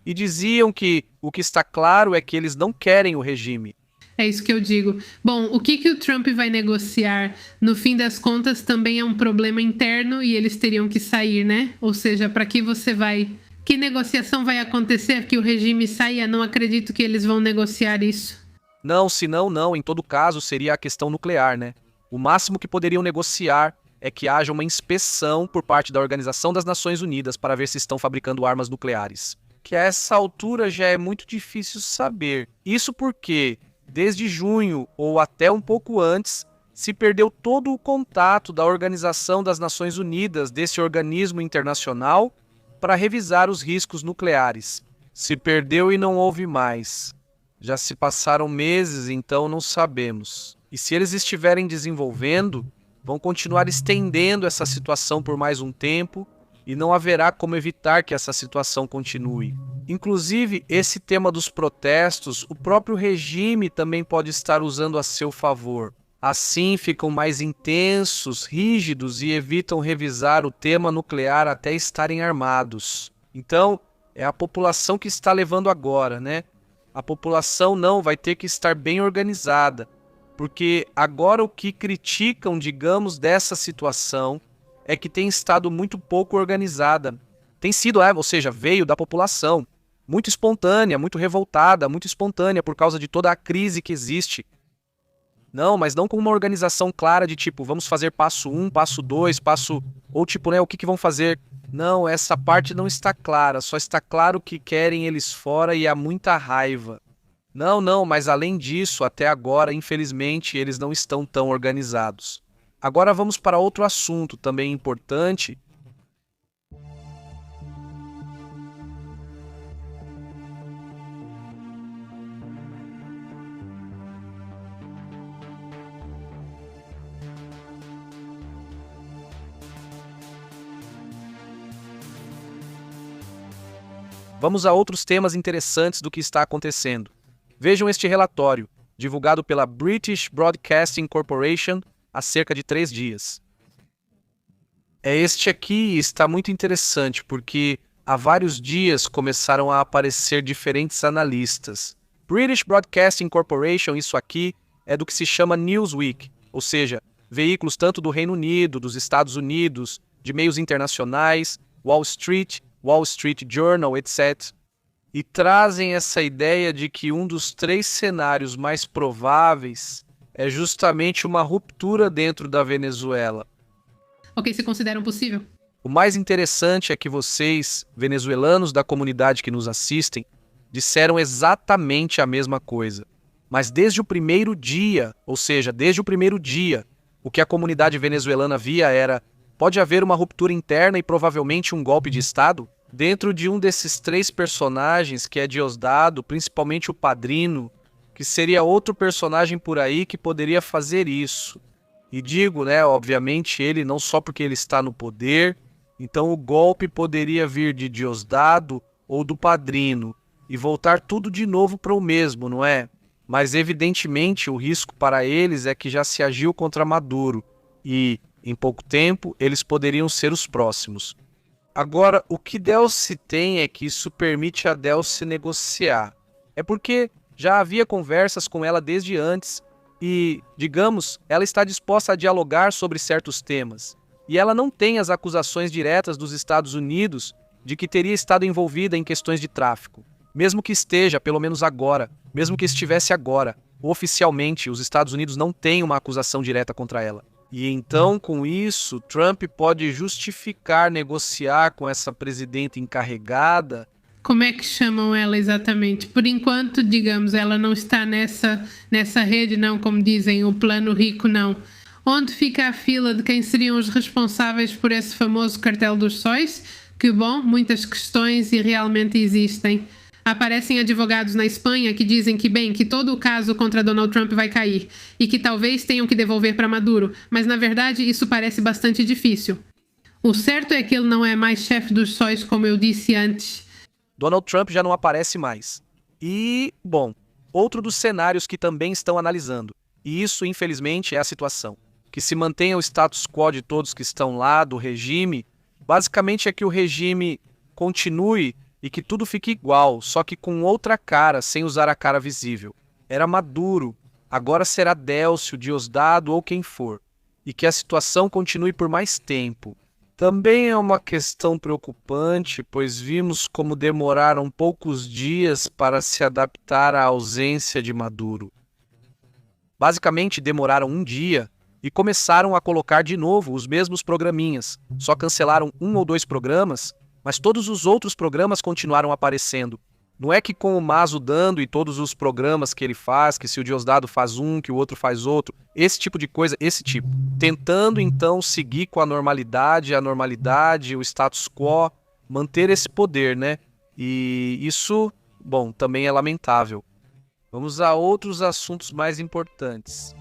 e diziam que o que está claro é que eles não querem o regime. É isso que eu digo. Bom, o que o Trump vai negociar, no fim das contas, também é um problema interno e eles teriam que sair, né? Ou seja, para que você vai... Que negociação vai acontecer que o regime saia? Não acredito que eles vão negociar isso. Não, senão não. Em todo caso, seria a questão nuclear, né? O máximo que poderiam negociar é que haja uma inspeção por parte da Organização das Nações Unidas para ver se estão fabricando armas nucleares. Que a essa altura já é muito difícil saber. Isso porque... Desde junho ou até um pouco antes, se perdeu todo o contato da Organização das Nações Unidas, desse organismo internacional, para revisar os riscos nucleares. Se perdeu e não houve mais. Já se passaram meses, então não sabemos. E se eles estiverem desenvolvendo, vão continuar estendendo essa situação por mais um tempo e não haverá como evitar que essa situação continue. Inclusive, esse tema dos protestos, o próprio regime também pode estar usando a seu favor. Assim, ficam mais intensos, rígidos e evitam revisar o tema nuclear até estarem armados. Então, é a população que está levando agora, né? A população não vai ter que estar bem organizada, porque agora o que criticam, digamos, dessa situação é que tem estado muito pouco organizada. Tem sido, ou seja, veio da população. Muito espontânea, muito revoltada, muito espontânea por causa de toda a crise que existe Não, mas não com uma organização clara de tipo, vamos fazer passo 1, passo 2, passo... Ou tipo, né, o que vão fazer? Não, essa parte não está clara, só está claro que querem eles fora e há muita raiva. Não, mas além disso, até agora, infelizmente, eles não estão tão organizados. Agora vamos para outro assunto também importante. Vamos a outros temas interessantes do que está acontecendo. Vejam este relatório, divulgado pela British Broadcasting Corporation há cerca de 3 dias. Este aqui está muito interessante porque há vários dias começaram a aparecer diferentes analistas. British Broadcasting Corporation, isso aqui, é do que se chama Newsweek, ou seja, veículos tanto do Reino Unido, dos Estados Unidos, de meios internacionais, Wall Street Journal, etc. E trazem essa ideia de que um dos 3 cenários mais prováveis é justamente uma ruptura dentro da Venezuela. Ok, se consideram possível? O mais interessante é que vocês, venezuelanos da comunidade que nos assistem, disseram exatamente a mesma coisa. Mas desde o primeiro dia, ou seja, desde o primeiro dia, o que a comunidade venezuelana via era: pode haver uma ruptura interna e provavelmente um golpe de Estado? Dentro de um desses 3 personagens, que é Diosdado, principalmente o Padrino, que seria outro personagem por aí que poderia fazer isso. E digo, né, obviamente, ele não só porque ele está no poder, então o golpe poderia vir de Diosdado ou do Padrino, e voltar tudo de novo para o mesmo, não é? Mas evidentemente o risco para eles é que já se agiu contra Maduro, e, em pouco tempo, eles poderiam ser os próximos. Agora, o que Delcy tem é que isso permite a Delcy negociar. É porque já havia conversas com ela desde antes e, digamos, ela está disposta a dialogar sobre certos temas. E ela não tem as acusações diretas dos Estados Unidos de que teria estado envolvida em questões de tráfico. Mesmo que esteja, pelo menos agora, mesmo que estivesse agora, oficialmente, os Estados Unidos não têm uma acusação direta contra ela. E então, com isso, Trump pode justificar negociar com essa presidenta encarregada. Como é que chamam ela exatamente? Por enquanto, digamos, ela não está nessa rede, não, como dizem, o plano rico, não. Onde fica a fila de quem seriam os responsáveis por esse famoso cartel dos sóis? Que bom, muitas questões e realmente existem. Aparecem advogados na Espanha que dizem que todo o caso contra Donald Trump vai cair e que talvez tenham que devolver para Maduro, mas na verdade isso parece bastante difícil. O certo é que ele não é mais chefe dos sóis, como eu disse antes. Donald Trump já não aparece mais. E, bom, outro dos cenários que também estão analisando, e isso infelizmente é a situação, que se mantenha o status quo de todos que estão lá, do regime, basicamente é que o regime continue e que tudo fique igual, só que com outra cara, sem usar a cara visível. Era Maduro, agora será Délcio, Diosdado ou quem for. E que a situação continue por mais tempo. Também é uma questão preocupante, pois vimos como demoraram poucos dias para se adaptar à ausência de Maduro. Basicamente, demoraram um dia e começaram a colocar de novo os mesmos programinhas. Só cancelaram 1 ou 2 programas, mas todos os outros programas continuaram aparecendo. Não é que com o Mazo dando e todos os programas que ele faz, que se o Diosdado faz um, que o outro faz outro, esse tipo de coisa, tentando então seguir com a normalidade, o status quo, manter esse poder, né? E isso, bom, também é lamentável. Vamos a outros assuntos mais importantes.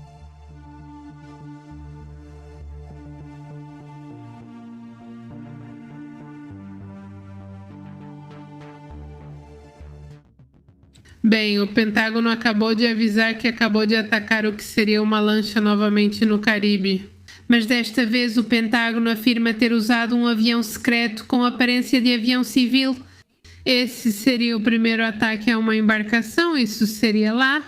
Bem, o Pentágono acabou de avisar que acabou de atacar o que seria uma lancha novamente no Caribe. Mas desta vez o Pentágono afirma ter usado um avião secreto com aparência de avião civil. Esse seria o primeiro ataque a uma embarcação, isso seria lá.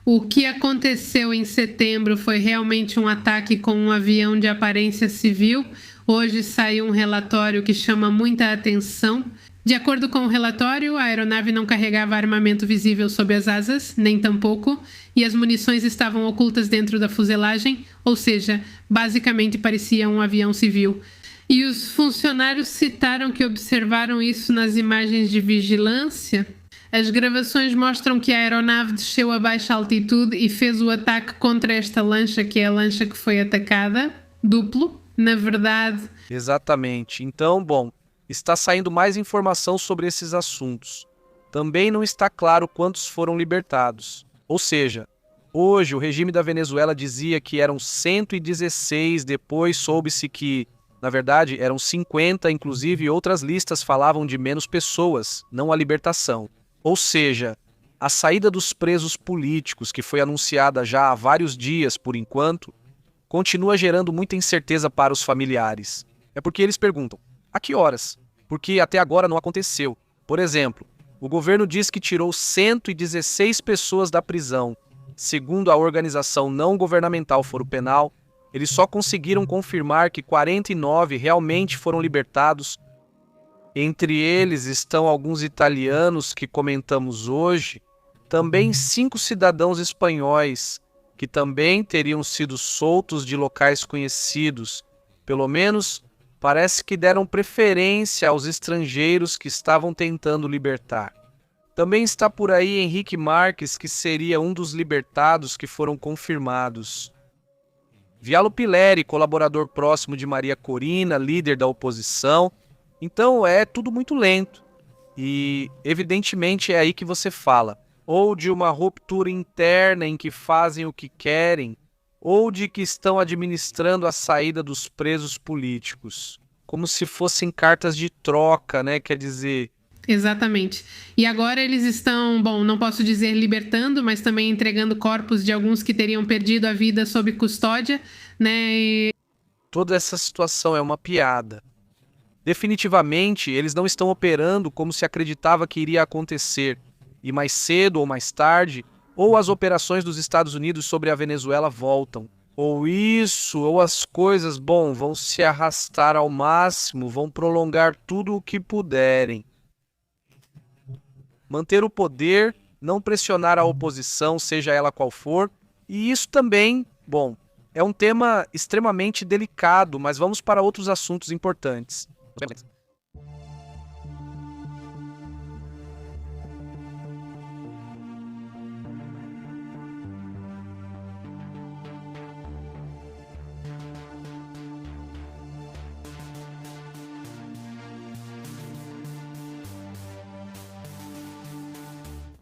O que aconteceu em setembro foi realmente um ataque com um avião de aparência civil. Hoje saiu um relatório que chama muita atenção. De acordo com o relatório, a aeronave não carregava armamento visível sob as asas, nem tampouco, e as munições estavam ocultas dentro da fuselagem, ou seja, basicamente parecia um avião civil. E os funcionários citaram que observaram isso nas imagens de vigilância. As gravações mostram que a aeronave desceu a baixa altitude e fez o ataque contra esta lancha, que é a lancha que foi atacada, duplo, na verdade. Exatamente. Então, bom, está saindo mais informação sobre esses assuntos. Também não está claro quantos foram libertados. Ou seja, hoje o regime da Venezuela dizia que eram 116, depois soube-se que, na verdade, eram 50, inclusive outras listas falavam de menos pessoas, não a libertação. Ou seja, a saída dos presos políticos, que foi anunciada já há vários dias por enquanto, continua gerando muita incerteza para os familiares. É porque eles perguntam, a que horas? Porque até agora não aconteceu. Por exemplo, o governo diz que tirou 116 pessoas da prisão. Segundo a organização não governamental Foro Penal, eles só conseguiram confirmar que 49 realmente foram libertados. Entre eles estão alguns italianos que comentamos hoje, também 5 cidadãos espanhóis, que também teriam sido soltos de locais conhecidos. Pelo menos, parece que deram preferência aos estrangeiros que estavam tentando libertar. Também está por aí Henrique Marques, que seria um dos libertados que foram confirmados. Vialo Pileri, colaborador próximo de Maria Corina, líder da oposição. Então é tudo muito lento. E, evidentemente, é aí que você fala. Ou de uma ruptura interna em que fazem o que querem, ou de que estão administrando a saída dos presos políticos. Como se fossem cartas de troca, né? Quer dizer... Exatamente. E agora eles estão, bom, não posso dizer libertando, mas também entregando corpos de alguns que teriam perdido a vida sob custódia, né? Toda essa situação é uma piada. Definitivamente, eles não estão operando como se acreditava que iria acontecer. E mais cedo ou mais tarde, ou as operações dos Estados Unidos sobre a Venezuela voltam. Ou isso, ou as coisas, bom, vão se arrastar ao máximo, vão prolongar tudo o que puderem. Manter o poder, não pressionar a oposição, seja ela qual for. E isso também, bom, é um tema extremamente delicado, mas vamos para outros assuntos importantes.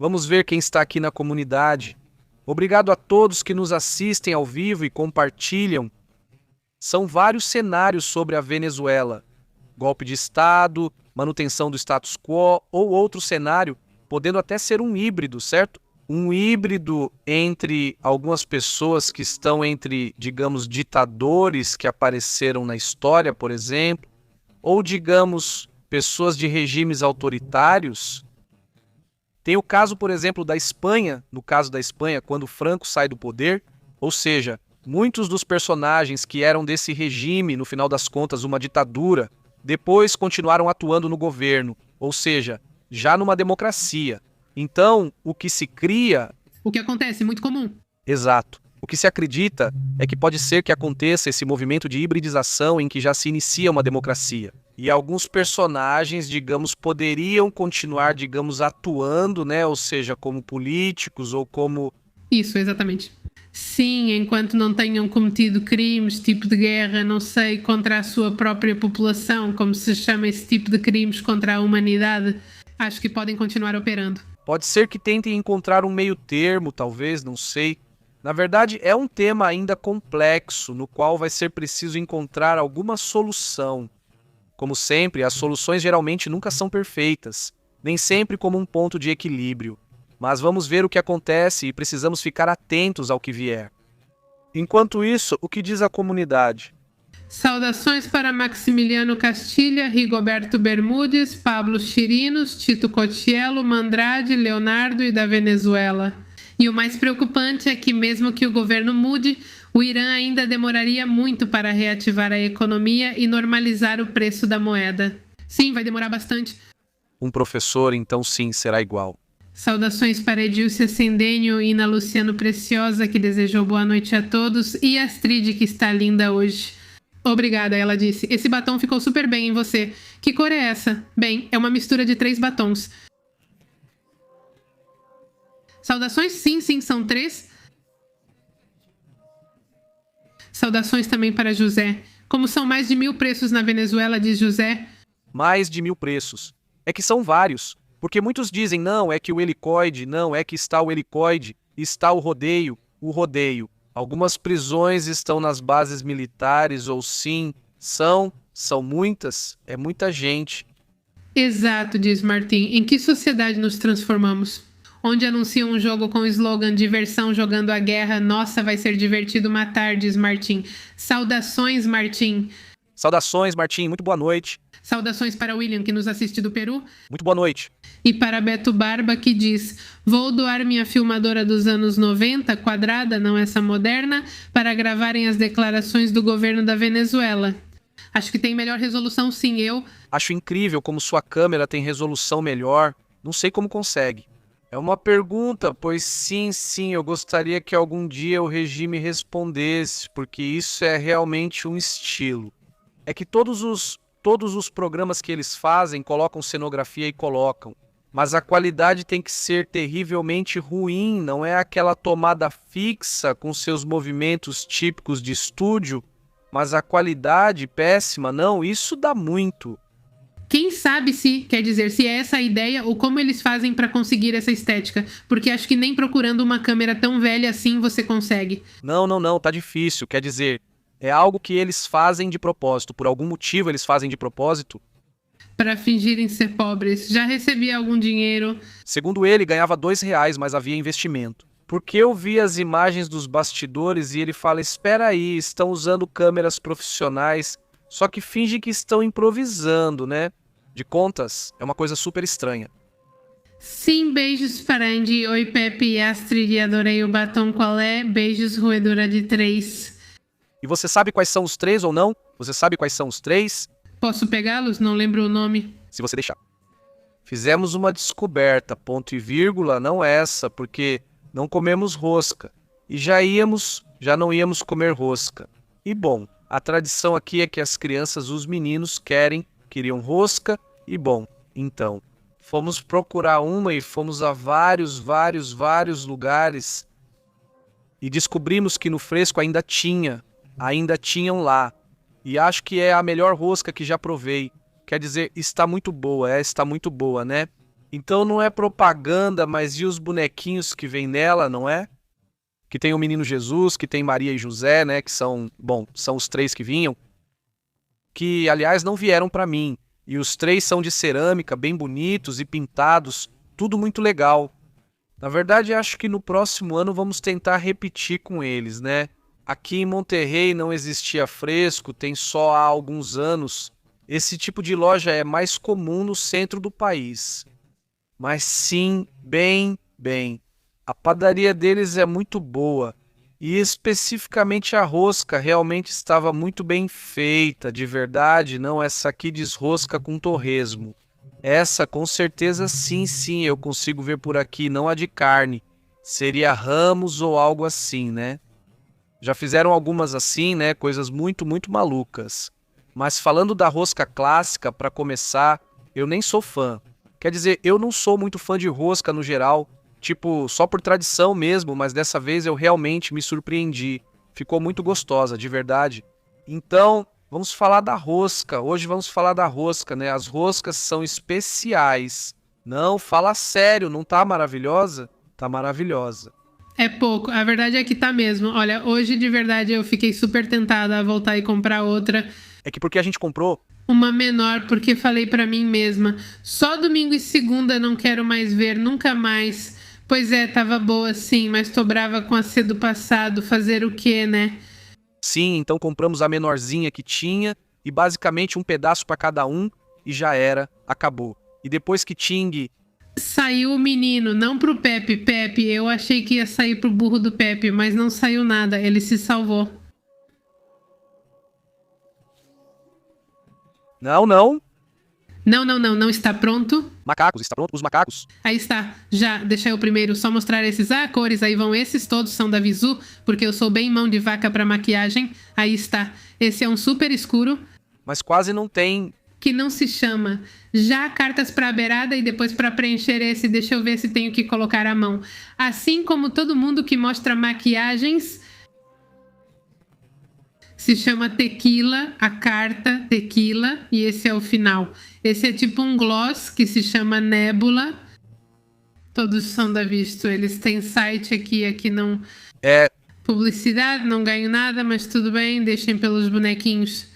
Vamos ver quem está aqui na comunidade. Obrigado a todos que nos assistem ao vivo e compartilham. São vários cenários sobre a Venezuela. Golpe de Estado, manutenção do status quo ou outro cenário, podendo até ser um híbrido, certo? Um híbrido entre algumas pessoas que estão entre, digamos, ditadores que apareceram na história, por exemplo, ou, digamos, pessoas de regimes autoritários. Tem o caso, por exemplo, da Espanha, no caso da Espanha, quando Franco sai do poder, ou seja, muitos dos personagens que eram desse regime, no final das contas, uma ditadura, depois continuaram atuando no governo, ou seja, já numa democracia. Então, o que se cria... O que acontece, muito comum. Exato. O que se acredita é que pode ser que aconteça esse movimento de hibridização em que já se inicia uma democracia. E alguns personagens, digamos, poderiam continuar, digamos, atuando, né? Ou seja, como políticos ou como... Isso, exatamente. Sim, enquanto não tenham cometido crimes, tipo de guerra, não sei, contra a sua própria população, como se chama esse tipo de crimes contra a humanidade, acho que podem continuar operando. Pode ser que tentem encontrar um meio termo, talvez, não sei. Na verdade, é um tema ainda complexo, no qual vai ser preciso encontrar alguma solução. Como sempre, as soluções geralmente nunca são perfeitas, nem sempre como um ponto de equilíbrio. Mas vamos ver o que acontece e precisamos ficar atentos ao que vier. Enquanto isso, o que diz a comunidade? Saudações para Maximiliano Castilha, Rigoberto Bermudes, Pablo Chirinos, Tito Cotiello, Mandrade, Leonardo e da Venezuela. E o mais preocupante é que mesmo que o governo mude, O Irã ainda demoraria muito para reativar a economia e normalizar o preço da moeda. Sim, vai demorar bastante. Um professor, então sim, será igual. Saudações para Edilcia Sendênio e Ina Luciano Preciosa, que desejou boa noite a todos, e Astrid, que está linda hoje. Obrigada, ela disse. Esse batom ficou super bem em você. Que cor é essa? Bem, é uma mistura de 3 batons. Saudações? Sim, são 3. Saudações também para José. Como são mais de 1000 preços na Venezuela, diz José. Mais de 1000 preços. É que são vários. Porque muitos dizem, não, é que o helicoide, não, é que está o helicoide, está o rodeio. Algumas prisões estão nas bases militares, ou sim, são muitas, é muita gente. Exato, diz Martim. Em que sociedade nos transformamos? Onde anunciam um jogo com o slogan diversão jogando a guerra, nossa, vai ser divertido matar, diz Martim. Saudações, Martim. Saudações, Martim, muito boa noite. Saudações para William, que nos assiste do Peru. Muito boa noite. E para Beto Barba, que diz: vou doar minha filmadora dos anos 90, quadrada, não essa moderna, para gravarem as declarações do governo da Venezuela. Acho que tem melhor resolução, sim, eu. Acho incrível como sua câmera tem resolução melhor. Não sei como consegue. É uma pergunta, pois sim, eu gostaria que algum dia o regime respondesse, porque isso é realmente um estilo. É que todos os programas que eles fazem colocam cenografia e colocam. Mas a qualidade tem que ser terrivelmente ruim, não é aquela tomada fixa com seus movimentos típicos de estúdio, mas a qualidade péssima, não, isso dá muito. Quem sabe se é essa a ideia ou como eles fazem para conseguir essa estética, porque acho que nem procurando uma câmera tão velha assim você consegue. Não, tá difícil, quer dizer, é algo que eles fazem de propósito, por algum motivo eles fazem de propósito. Para fingirem ser pobres, já recebi algum dinheiro. Segundo ele, ganhava R$2, mas havia investimento. Porque eu vi as imagens dos bastidores e ele fala, espera aí, estão usando câmeras profissionais, só que fingem que estão improvisando, né? De contas, é uma coisa super estranha. Sim, beijos, Farandi. Oi, Pepe e Astrid, adorei o batom, qual é? Beijos, roedora de 3. E você sabe quais são os 3 ou não? Você sabe quais são os 3? Posso pegá-los? Não lembro o nome. Se você deixar. Fizemos uma descoberta, ponto e vírgula, não essa, porque não comemos rosca. E já não íamos comer rosca. E bom, a tradição aqui é que as crianças, os meninos, queriam rosca. E bom, então, fomos procurar uma e fomos a vários lugares. E descobrimos que no fresco ainda tinham lá. E acho que é a melhor rosca que já provei. Quer dizer, está muito boa, né? Então não é propaganda, mas e os bonequinhos que vem nela, não é? Que tem o Menino Jesus, que tem Maria e José, né? Que são os 3 que vinham. Que, aliás, não vieram para mim. E os 3 são de cerâmica, bem bonitos e pintados. Tudo muito legal. Na verdade, acho que no próximo ano vamos tentar repetir com eles, né? Aqui em Monterrey não existia fresco, tem só há alguns anos. Esse tipo de loja é mais comum no centro do país. Mas sim, bem. A padaria deles é muito boa. E especificamente a rosca realmente estava muito bem feita, de verdade, não essa aqui desrosca com torresmo. Essa com certeza sim, eu consigo ver por aqui, não a de carne. Seria Ramos ou algo assim, né? Já fizeram algumas assim, né? Coisas muito malucas. Mas falando da rosca clássica, para começar, eu nem sou fã. Quer dizer, eu não sou muito fã de rosca no geral, tipo, só por tradição mesmo, mas dessa vez eu realmente me surpreendi. Ficou muito gostosa, de verdade. Então, vamos falar da rosca. Hoje vamos falar da rosca, né? As roscas são especiais. Não, fala sério, não tá maravilhosa? Tá maravilhosa. É pouco, a verdade é que tá mesmo. Olha, hoje de verdade eu fiquei super tentada a voltar e comprar outra. É que porque a gente comprou uma menor, porque falei pra mim mesma, só domingo e segunda não quero mais ver, nunca mais. Pois é, tava boa sim, mas tô brava com a C do passado, fazer o quê, né? Sim, então compramos a menorzinha que tinha e basicamente um pedaço pra cada um e já era, acabou. E depois que Ting... Saiu o menino, não pro Pepe. Pepe, eu achei que ia sair pro burro do Pepe, mas não saiu nada, ele se salvou. Não, não. Não está pronto? Macacos, está pronto os macacos? Aí está, já, deixa eu primeiro só mostrar esses cores, aí vão esses, todos são da Visu, porque eu sou bem mão de vaca pra maquiagem. Aí está, esse é um super escuro, Mas quase não tem. que não se chama. Já cartas pra beirada e depois pra preencher esse, deixa eu ver se tenho que colocar a mão. Assim como todo mundo que mostra maquiagens, se chama tequila, a carta tequila, e esse é o final. Esse é tipo um gloss que se chama Nébula. Todos são da Visto. Eles têm site aqui não... É, Publicidade, não ganho nada, mas tudo bem, deixem pelos bonequinhos.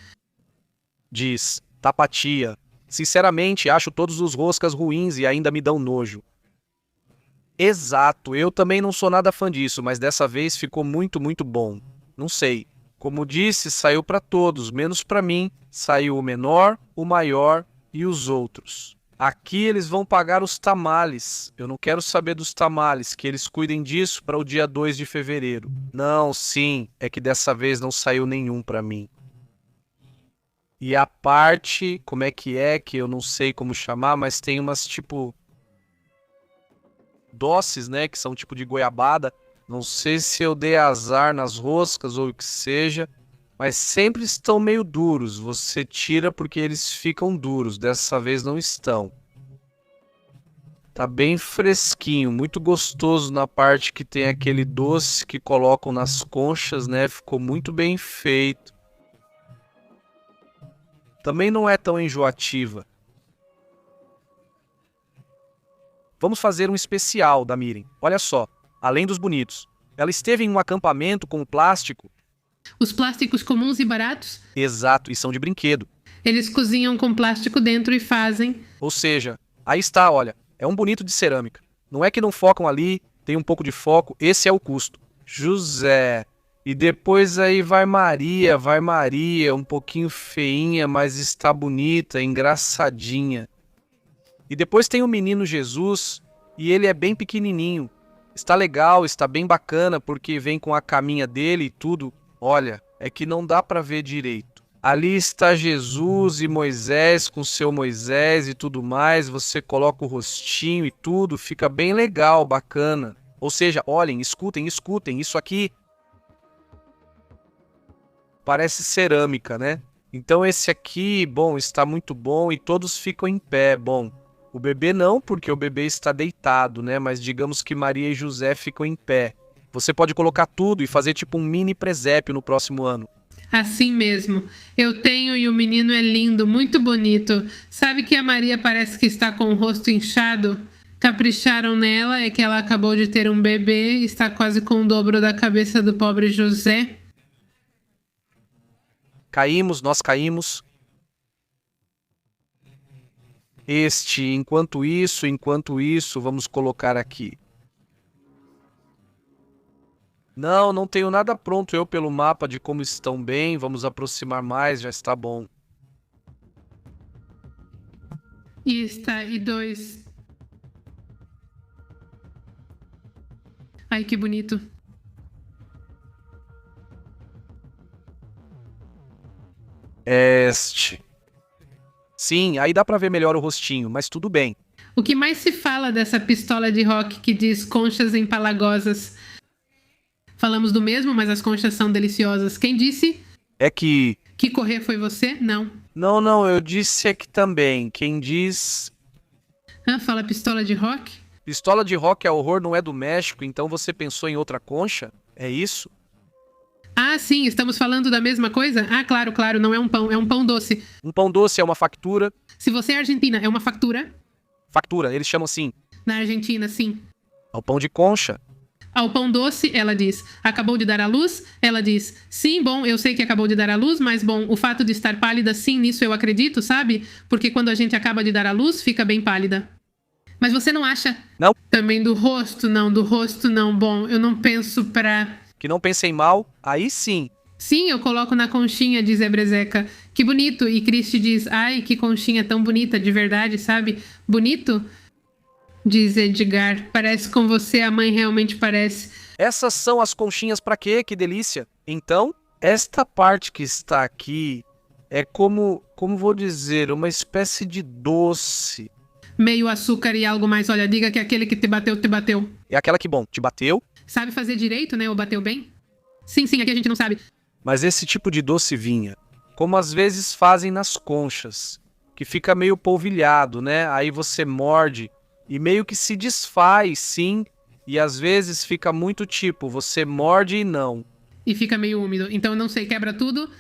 diz. Tapatia. Sinceramente, acho todos os roscas ruins e ainda me dão nojo. Exato, eu também não sou nada fã disso, mas dessa vez ficou muito, muito bom. Não sei. Como disse, saiu pra todos, menos pra mim. Saiu o menor, o maior e os outros. Aqui eles vão pagar os tamales. Eu não quero saber dos tamales, que eles cuidem disso para o dia 2 de fevereiro. Não, sim, é que dessa vez não saiu nenhum pra mim. E a parte, como é, que eu não sei como chamar, mas tem umas tipo doces, né, que são tipo de goiabada. Não sei se eu dei azar nas roscas ou o que seja, mas sempre estão meio duros. Você tira porque eles ficam duros. Dessa vez não estão. Tá bem fresquinho, muito gostoso na parte que tem aquele doce que colocam nas conchas, né? Ficou muito bem feito. Também não é tão enjoativa. Vamos fazer um especial da Mirim. Olha só, além dos bonitos. Ela esteve em um acampamento com plástico. Os plásticos comuns e baratos, Exato, e são de brinquedo. eles cozinham com plástico dentro e fazem. Ou seja, aí está, olha, é um bonito de cerâmica. Não é que não focam ali, tem um pouco de foco, esse é o custo. José. E depois aí vai Maria, um pouquinho feinha, mas está bonita, engraçadinha. E depois tem o menino Jesus, e ele é bem pequenininho. Está legal, está bem bacana, porque vem com a caminha dele e tudo. Olha, é que não dá para ver direito. Ali está Jesus e Moisés com seu Moisés e tudo mais. Você coloca o rostinho e tudo, fica bem legal, bacana. Ou seja, olhem, escutem, isso aqui parece cerâmica, né? Então esse aqui, bom, está muito bom e todos ficam em pé, bom. O bebê não, porque o bebê está deitado, né? Mas digamos que Maria e José ficam em pé. Você pode colocar tudo e fazer tipo um mini presépio no próximo ano. Assim mesmo. Eu tenho e o menino é lindo, muito bonito. Sabe que a Maria parece que está com o rosto inchado? Capricharam nela, é que ela acabou de ter um bebê, está quase com o dobro da cabeça do pobre José. Caímos, nós caímos. Enquanto isso, vamos colocar aqui. Não tenho nada pronto eu pelo mapa de como estão bem. Vamos aproximar mais, já está bom. E está, e 2. Ai, que bonito. Sim, aí dá pra ver melhor o rostinho, mas tudo bem. O que mais se fala dessa pistola de rock que diz conchas empalagosas? Falamos do mesmo, mas as conchas são deliciosas. Quem disse? É que... Que correr foi você? Não. Não, eu disse aqui também. Quem diz... Fala pistola de rock? Pistola de rock é horror, não é do México, então você pensou em outra concha? É isso? Ah, sim, estamos falando da mesma coisa? Ah, claro, não é um pão, é um pão doce. Um pão doce é uma factura. Se você é argentina, é uma factura? Factura, eles chamam assim. Na Argentina, sim. Ao pão de concha. Ao pão doce, ela diz, acabou de dar à luz? Ela diz, sim, bom, eu sei que acabou de dar à luz, mas bom, o fato de estar pálida, sim, nisso eu acredito, sabe? Porque quando a gente acaba de dar à luz, fica bem pálida. Mas você não acha? Não. Também do rosto não. Bom, eu não penso pra... Que não pensem mal, aí sim. Sim, eu coloco na conchinha, diz Ebrezeca. Que bonito. E Cristi diz, ai, que conchinha tão bonita, de verdade, sabe? Bonito? diz Edgar. Parece com você, a mãe realmente parece. Essas são as conchinhas pra quê? Que delícia. Então, esta parte que está aqui é como vou dizer, uma espécie de doce. Meio açúcar e algo mais. Olha, diga que aquele que te bateu, te bateu. É aquela que, bom, te bateu, Sabe fazer direito, né? Ou bateu bem? Sim, aqui a gente não sabe. mas esse tipo de doce vinha, como às vezes fazem nas conchas, que fica meio polvilhado, né? Aí você morde e meio que se desfaz, sim, e às vezes fica muito tipo, você morde e não. E fica meio úmido. Então, não sei, quebra tudo.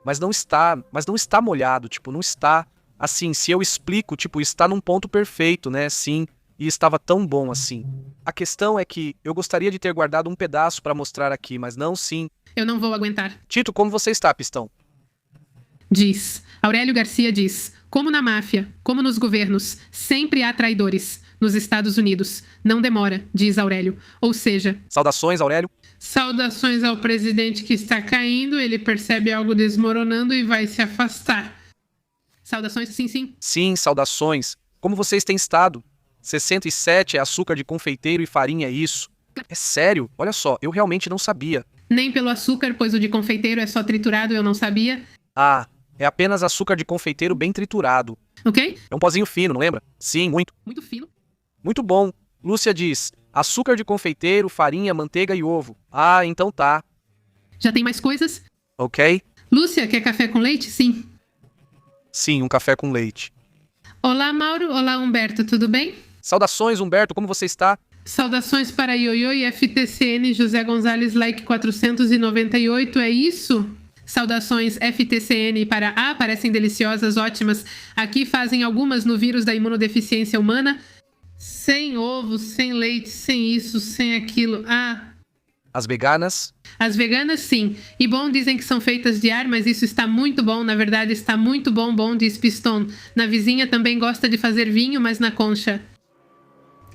Mas não está molhado, tipo, não está assim, se eu explico, tipo, está num ponto perfeito, né? Sim, e estava tão bom assim. A questão é que eu gostaria de ter guardado um pedaço para mostrar aqui, mas não sim. Eu não vou aguentar. Tito, como você está, Pistão? Diz. Aurélio Garcia diz. Como na máfia, como nos governos, sempre há traidores. Nos Estados Unidos. Não demora, diz Aurélio. Ou seja, Saudações, Aurélio. saudações ao presidente que está caindo, ele percebe algo desmoronando e vai se afastar. Saudações, sim. Sim, saudações. Como vocês têm estado? 67 é açúcar de confeiteiro e farinha, é isso? É sério? Olha só, eu realmente não sabia. Nem pelo açúcar, pois o de confeiteiro é só triturado, eu não sabia. Ah, é apenas açúcar de confeiteiro bem triturado. Ok? É um pozinho fino, não lembra? Sim, muito. Muito fino. Muito bom. Lúcia diz: açúcar de confeiteiro, farinha, manteiga e ovo. Ah, então tá. Já tem mais coisas? Ok? Lúcia, quer café com leite? Sim. Sim, um café com leite. Olá, Mauro. Olá, Humberto. Tudo bem? Saudações, Humberto, como você está? Saudações para Ioiô e FTCN José Gonzalez Like 498, é isso? Saudações FTCN para parecem deliciosas, ótimas. Aqui fazem algumas no vírus da imunodeficiência humana. Sem ovos, sem leite, sem isso, sem aquilo. As veganas? As veganas, sim. E bom, dizem que são feitas de ar, mas isso está muito bom. Na verdade, está muito bom, diz Piston. Na vizinha também gosta de fazer vinho, mas na concha.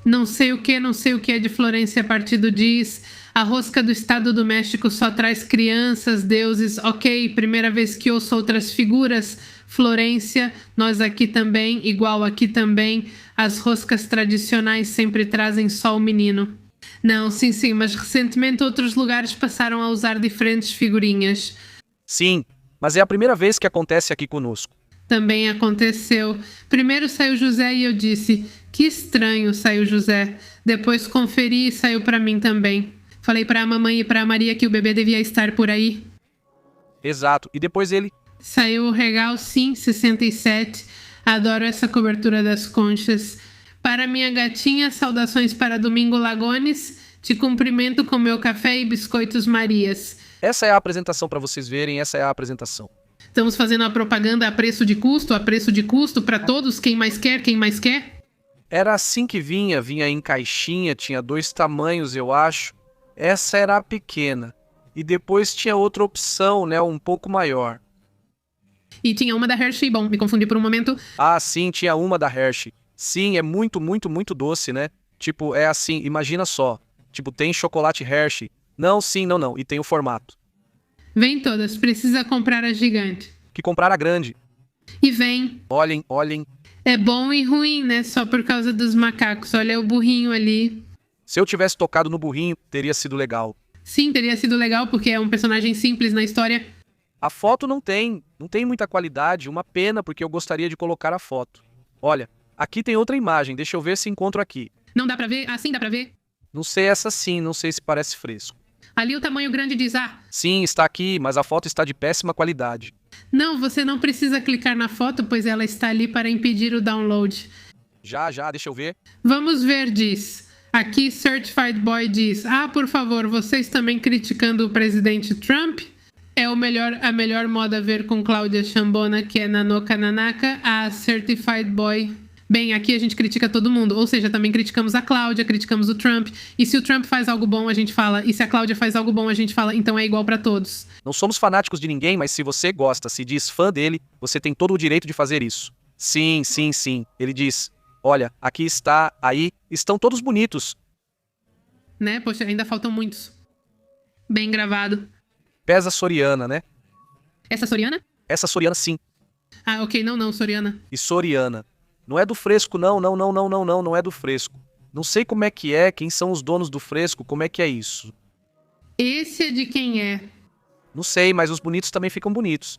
Não sei o que é de Florência Partido diz. A rosca do Estado do México só traz crianças, deuses. Ok, primeira vez que ouço outras figuras. Florência, nós aqui também, igual aqui também. As roscas tradicionais sempre trazem só o menino. Não, sim, mas recentemente outros lugares passaram a usar diferentes figurinhas. Sim, mas é a primeira vez que acontece aqui conosco. Também aconteceu. Primeiro saiu José e eu disse, que estranho, saiu José. Depois conferi e saiu pra mim também. Falei pra mamãe e pra Maria que o bebê devia estar por aí. Exato, e depois ele... Saiu o Regal, sim, 67. Adoro essa cobertura das conchas. Para minha gatinha, saudações para Domingo Lagones. Te cumprimento com meu café e biscoitos Marias. Essa é a apresentação para vocês verem, essa é a apresentação. Estamos fazendo a propaganda a preço de custo para todos, quem mais quer. Era assim que vinha em caixinha, tinha 2 tamanhos, eu acho. Essa era a pequena. E depois tinha outra opção, né, um pouco maior. E tinha uma da Hershey, bom, me confundi por um momento. Ah, sim, tinha uma da Hershey. Sim, é muito doce, né? Tipo, é assim, imagina só. Tipo, tem chocolate Hershey. Não, sim, não. E tem o formato. Vem todas, precisa comprar a gigante. Que comprar a grande. E vem. Olhem. É bom e ruim, né? Só por causa dos macacos. Olha o burrinho ali. Se eu tivesse tocado no burrinho, teria sido legal. Sim, teria sido legal, porque é um personagem simples na história. A foto não tem muita qualidade, uma pena, porque eu gostaria de colocar a foto. Olha, aqui tem outra imagem, deixa eu ver se encontro aqui. Não dá pra ver? Assim dá pra ver? Não sei essa sim, não sei se parece fresco. Ali o tamanho grande diz Sim, está aqui, mas a foto está de péssima qualidade. Não, você não precisa clicar na foto, pois ela está ali para impedir o download. Já, deixa eu ver. Vamos ver, diz. Aqui Certified Boy diz, por favor, vocês também criticando o presidente Trump? É a melhor moda a ver com Cláudia Chambona, que é Nanoka Nanaka, a Certified Boy. Bem, aqui a gente critica todo mundo, ou seja, também criticamos a Cláudia, criticamos o Trump, e se o Trump faz algo bom, a gente fala, e se a Cláudia faz algo bom, a gente fala, então é igual pra todos. Não somos fanáticos de ninguém, mas se você gosta, se diz fã dele, você tem todo o direito de fazer isso. Sim. Ele diz, olha, aqui está, aí, estão todos bonitos. Né? Poxa, ainda faltam muitos. Bem gravado. Pesa Soriana, né? Essa Soriana? Essa Soriana sim. Ok, não, Soriana. E Soriana. Não é do fresco, não, não, não, não, não, não, não é do fresco. Não sei como é que é, quem são os donos do fresco, como é que é isso. Esse é de quem é? Não sei, mas os bonitos também ficam bonitos.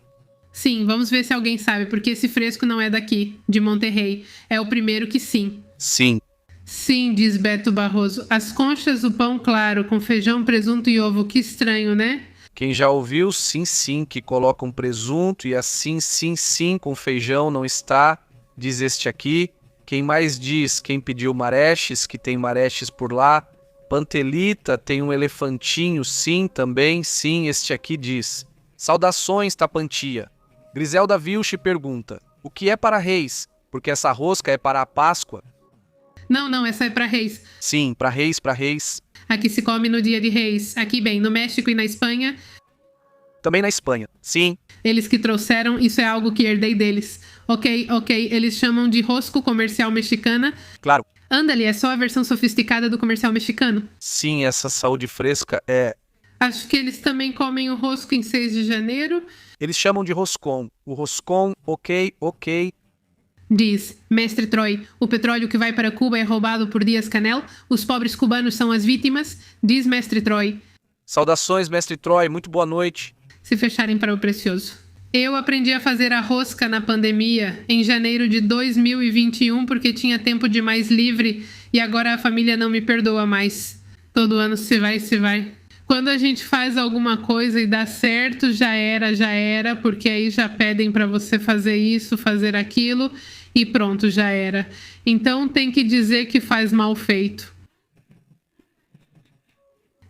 Sim, vamos ver se alguém sabe, porque esse fresco não é daqui, de Monterrey. É o primeiro que sim. Sim. Sim, diz Beto Barroso. As conchas, o pão claro, com feijão, presunto e ovo. Que estranho, né? Quem já ouviu, sim, sim, que colocam presunto e assim, sim, sim, com feijão não está, diz este aqui. Quem mais diz? Quem pediu mareches, que tem mareches por lá. Pantelita, tem um elefantinho, sim, também, sim, este aqui diz. Saudações, Tapantia. Griselda Vilche pergunta, o que é para reis? Porque essa rosca é para a Páscoa? Não, essa é pra reis. Sim, para reis, para reis. Aqui se come no dia de reis. Aqui, bem, no México e na Espanha, Também na Espanha, sim. eles que trouxeram, isso é algo que herdei deles. Ok, eles chamam de rosco comercial mexicana. Claro. Ándale, é só a versão sofisticada do comercial mexicano. Sim, essa saúde fresca é... Acho que eles também comem o rosco em 6 de janeiro. Eles chamam de roscon. O roscon, ok. Diz, mestre Troy, o petróleo que vai para Cuba é roubado por Dias-Canel. Os pobres cubanos são as vítimas. Diz, mestre Troy. Saudações, mestre Troy, muito boa noite. Se fecharem para o precioso. Eu aprendi a fazer a rosca na pandemia, em janeiro de 2021, porque tinha tempo demais livre e agora a família não me perdoa mais. Todo ano se vai. Quando a gente faz alguma coisa e dá certo, já era, porque aí já pedem para você fazer isso, fazer aquilo e pronto, já era. Então tem que dizer que faz mal feito.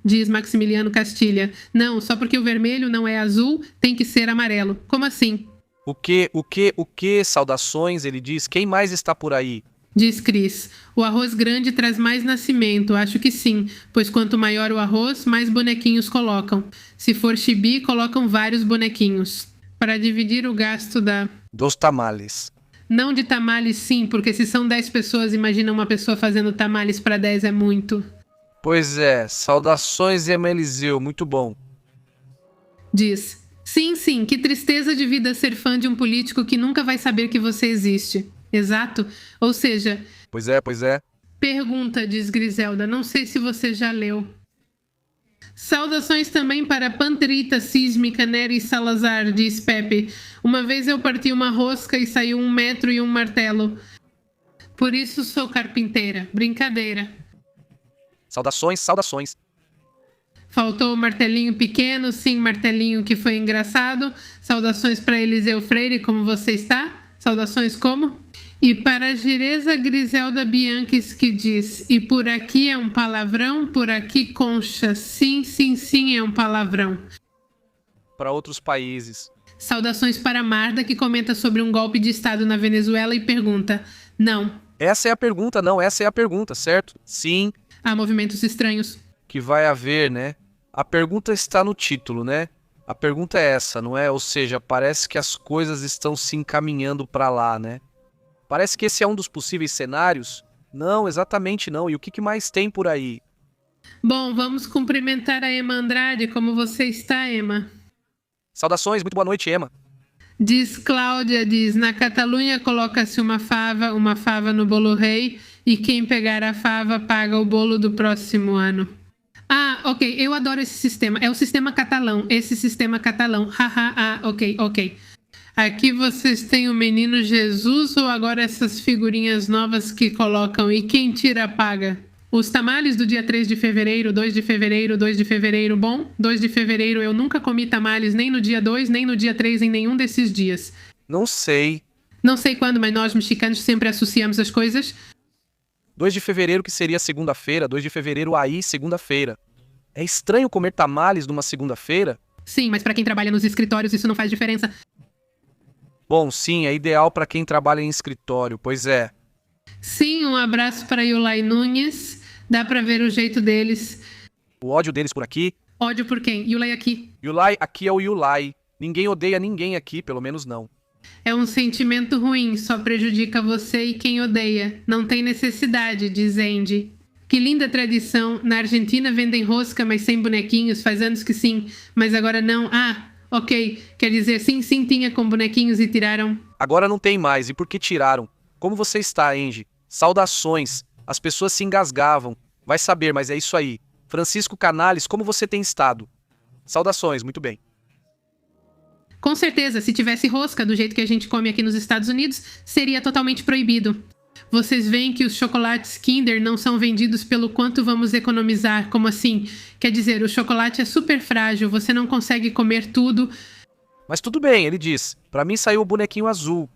Diz Maximiliano Castilha. Não, só porque o vermelho não é azul, tem que ser amarelo. Como assim? O que? Saudações, ele diz. Quem mais está por aí? Diz Cris. O arroz grande traz mais nascimento, acho que sim, pois quanto maior o arroz, mais bonequinhos colocam. Se for chibi, colocam vários bonequinhos. Para dividir o gasto da... Dos tamales. Não de tamales sim, porque se são 10 pessoas, imagina uma pessoa fazendo tamales para 10 é muito. Pois é, saudações, Eliseu, muito bom. Diz. Sim, que tristeza de vida ser fã de um político que nunca vai saber que você existe. Exato. Ou seja... Pois é. Pergunta, diz Griselda. Não sei se você já leu. Saudações também para Panterita Sísmica Nery Salazar, diz Pepe. Uma vez eu parti uma rosca e saiu 1 metro e um martelo. Por isso sou carpinteira. Brincadeira. Saudações. Faltou o martelinho pequeno, sim, martelinho que foi engraçado. Saudações para Eliseu Freire, como você está? Saudações como? E para a Gireza Griselda Bianches que diz, e por aqui é um palavrão, por aqui concha, sim, é um palavrão. Para outros países. Saudações para Marda, que comenta sobre um golpe de Estado na Venezuela e pergunta, não. Essa é a pergunta, certo? Sim. Há movimentos estranhos. Que vai haver, né? A pergunta está no título, né? A pergunta é essa, não é? Ou seja, parece que as coisas estão se encaminhando para lá, né? Parece que esse é um dos possíveis cenários. Não, exatamente não. E o que mais tem por aí? Bom, vamos cumprimentar a Emma Andrade. Como você está, Emma? Saudações, muito boa noite, Emma. Diz Cláudia, na Catalunha coloca-se uma fava no bolo rei, e quem pegar a fava paga o bolo do próximo ano. Ah, ok, eu adoro esse sistema. É o sistema catalão, ok. Aqui vocês têm o menino Jesus ou agora essas figurinhas novas que colocam e quem tira paga? Os tamales do dia 3 de fevereiro, 2 de fevereiro, bom? 2 de fevereiro eu nunca comi tamales nem no dia 2, nem no dia 3, em nenhum desses dias. Não sei. Não sei quando, mas nós mexicanos sempre associamos as coisas. 2 de fevereiro que seria segunda-feira, 2 de fevereiro aí, segunda-feira. É estranho comer tamales numa segunda-feira? Sim, mas para quem trabalha nos escritórios isso não faz diferença. Bom, sim, é ideal para quem trabalha em escritório, pois é. Sim, um abraço para Yulai Nunes. Dá para ver o jeito deles. O ódio deles por aqui. Ódio por quem? Yulai aqui. Yulai, aqui é o Yulai. Ninguém odeia ninguém aqui, pelo menos não. É um sentimento ruim, só prejudica você e quem odeia. Não tem necessidade, diz Andy. Que linda tradição. Na Argentina vendem rosca, mas sem bonequinhos. Faz anos que sim, mas agora não. Ah, ok. Quer dizer, sim, tinha com bonequinhos e tiraram. Agora não tem mais. E por que tiraram? Como você está, Angie? Saudações. As pessoas se engasgavam. Vai saber, mas é isso aí. Francisco Canales, como você tem estado? Saudações, muito bem. Com certeza, se tivesse rosca do jeito que a gente come aqui nos Estados Unidos, seria totalmente proibido. Vocês veem que os chocolates Kinder não são vendidos pelo quanto vamos economizar. Como assim? Quer dizer, o chocolate é super frágil, você não consegue comer tudo. Mas tudo bem, ele diz. Pra mim saiu o bonequinho azul.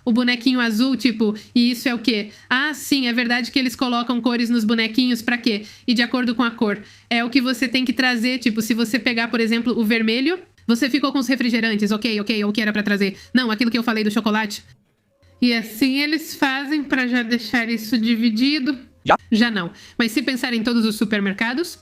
O bonequinho azul, tipo, e isso é o quê? Ah, sim, é verdade que eles colocam cores nos bonequinhos, pra quê? E de acordo com a cor. É o que você tem que trazer, tipo, se você pegar, por exemplo, o vermelho, você ficou com os refrigerantes, ok, o que era pra trazer? Não, aquilo que eu falei do chocolate. E assim eles fazem pra já deixar isso dividido? Já não. Mas se pensar em todos os supermercados?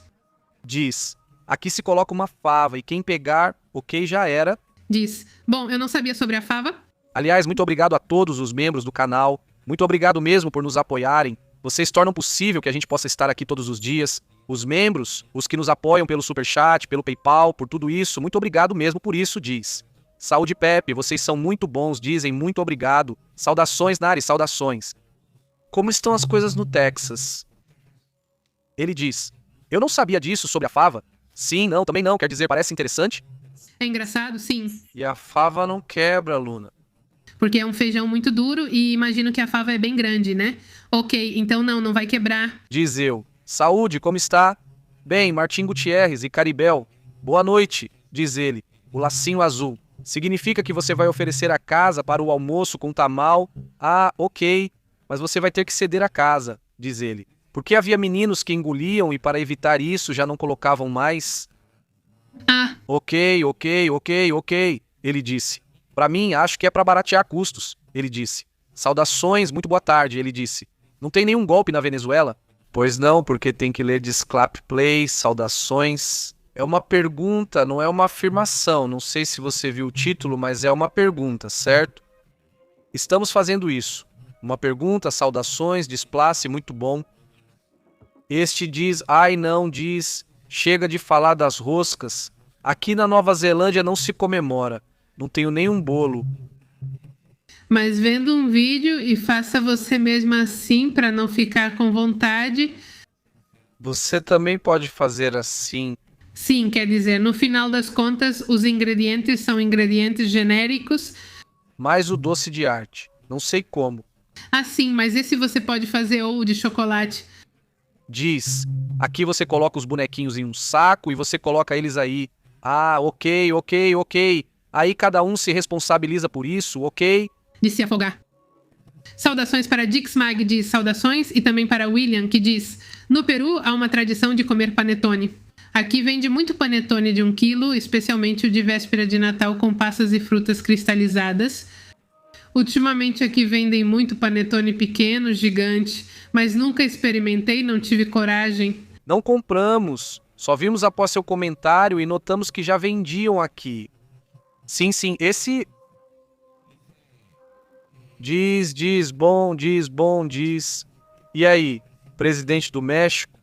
Diz. Aqui se coloca uma fava e quem pegar, ok, já era. Diz. Bom, eu não sabia sobre a fava. Aliás, muito obrigado a todos os membros do canal. Muito obrigado mesmo por nos apoiarem. Vocês tornam possível que a gente possa estar aqui todos os dias. Os membros, os que nos apoiam pelo Superchat, pelo PayPal, por tudo isso, muito obrigado mesmo por isso, diz. Saúde, Pepe, vocês são muito bons, dizem muito obrigado. Saudações, Nari, saudações. Como estão as coisas no Texas? Ele diz. Eu não sabia disso sobre a fava. Sim, não, também não, quer dizer, parece interessante? É engraçado, sim. E a fava não quebra, Luna. Porque é um feijão muito duro e imagino que a fava é bem grande, né? Ok, então não vai quebrar. Diz eu. Saúde, como está? Bem, Martim Gutierrez e Caribel. Boa noite, diz ele. O lacinho azul. Significa que você vai oferecer a casa para o almoço com tamal? Ah, ok. Mas você vai ter que ceder a casa, diz ele. Porque havia meninos que engoliam e para evitar isso já não colocavam mais? Ah, Ok, ele disse. Para mim, acho que é para baratear custos, ele disse. Saudações, muito boa tarde, ele disse. Não tem nenhum golpe na Venezuela? Pois não, porque tem que ler Desclap Play, saudações. É uma pergunta, não é uma afirmação. Não sei se você viu o título, mas é uma pergunta, certo? Estamos fazendo isso. Uma pergunta, saudações, desplace, muito bom. Este diz, ai não, diz, chega de falar das roscas. Aqui na Nova Zelândia não se comemora. Não tenho nenhum bolo. mas vendo um vídeo e faça você mesmo assim para não ficar com vontade. Você também pode fazer assim. Sim, quer dizer, no final das contas, os ingredientes são ingredientes genéricos. Mais o doce de arte. Não sei como. Ah, sim, mas esse você pode fazer ou de chocolate. Diz, aqui você coloca os bonequinhos em um saco e você coloca eles aí. Ah, ok. Aí cada um se responsabiliza por isso, ok? De se afogar. Saudações para Dixmag, diz saudações, e também para William, que diz: no Peru há uma tradição de comer panetone. Aqui vende muito panetone de 1 quilo, especialmente o de véspera de Natal com passas e frutas cristalizadas. Ultimamente aqui vendem muito panetone pequeno, gigante, mas nunca experimentei, não tive coragem. Não compramos. Só vimos após seu comentário e notamos que já vendiam aqui. Sim, esse... Diz. E aí, presidente do México?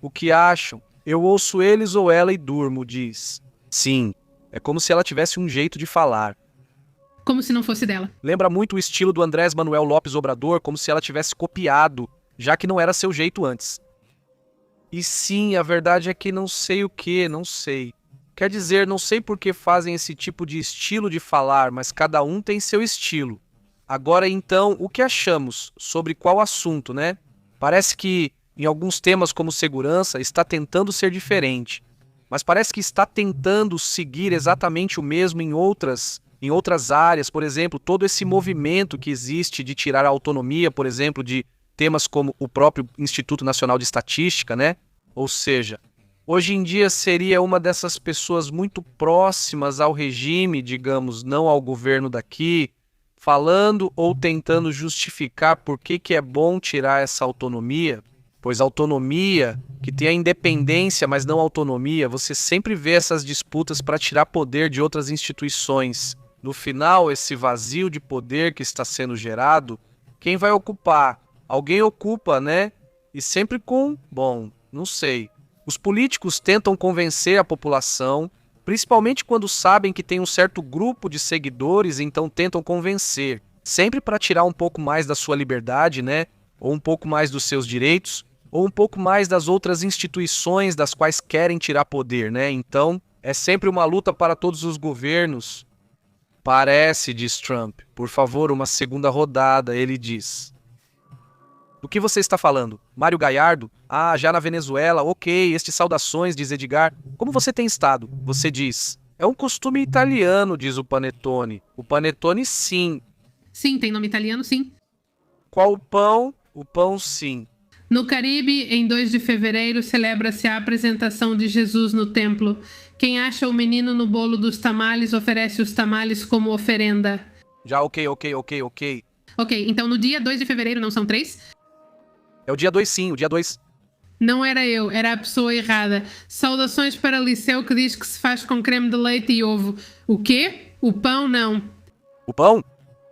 O que acham? Eu ouço eles ou ela e durmo, diz. Sim, é como se ela tivesse um jeito de falar. Como se não fosse dela. Lembra muito o estilo do Andrés Manuel Lopes Obrador, como se ela tivesse copiado, já que não era seu jeito antes. E sim, a verdade é que não sei o que, não sei. Quer dizer, não sei por que fazem esse tipo de estilo de falar, mas cada um tem seu estilo. Agora então, o que achamos sobre qual assunto, né? Parece que, em alguns temas como segurança, está tentando ser diferente. Mas parece que está tentando seguir exatamente o mesmo em outras áreas. Por exemplo, todo esse movimento que existe de tirar a autonomia, por exemplo, de temas como o próprio Instituto Nacional de Estatística, né? Ou seja, hoje em dia seria uma dessas pessoas muito próximas ao regime, digamos, não ao governo daqui, falando ou tentando justificar por que é bom tirar essa autonomia, pois autonomia, que tem a independência, mas não autonomia, você sempre vê essas disputas para tirar poder de outras instituições. No final, esse vazio de poder que está sendo gerado, quem vai ocupar? Alguém ocupa, né? E sempre não sei. Os políticos tentam convencer a população, principalmente quando sabem que tem um certo grupo de seguidores, então tentam convencer. sempre para tirar um pouco mais da sua liberdade, né? Ou um pouco mais dos seus direitos, ou um pouco mais das outras instituições das quais querem tirar poder, né? Então, é sempre uma luta para todos os governos. Parece, diz Trump. Por favor, uma segunda rodada, ele diz. Do que você está falando? Mário Gallardo? Ah, já na Venezuela, ok, estes saudações, diz Edgar. Como você tem estado? Você diz. É um costume italiano, diz o Panetone. O Panetone, sim. Sim, tem nome italiano, sim. Qual o pão? O pão, sim. No Caribe, em 2 de fevereiro, celebra-se a apresentação de Jesus no templo. Quem acha o menino no bolo dos tamales oferece os tamales como oferenda. Já ok. Ok, então no dia 2 de fevereiro, não são 3? É o dia 2, sim, o dia 2. Não era eu, era a pessoa errada. Saudações para Liceu que diz que se faz com creme de leite e ovo. O quê? O pão, não. O pão?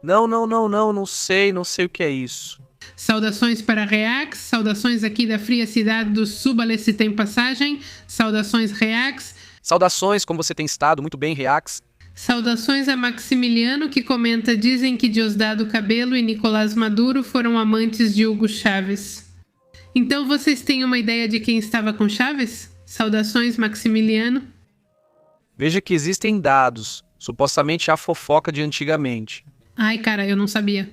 Não sei o que é isso. Saudações para Reax, saudações aqui da fria cidade do Súbale se tem passagem, saudações Reax. Saudações, como você tem estado? Muito bem, Reax. Saudações a Maximiliano, que comenta: dizem que Diosdado Cabello e Nicolás Maduro foram amantes de Hugo Chávez. Então vocês têm uma ideia de quem estava com Chávez? Saudações, Maximiliano. Veja que existem dados, supostamente a fofoca de antigamente. Ai, cara, eu não sabia.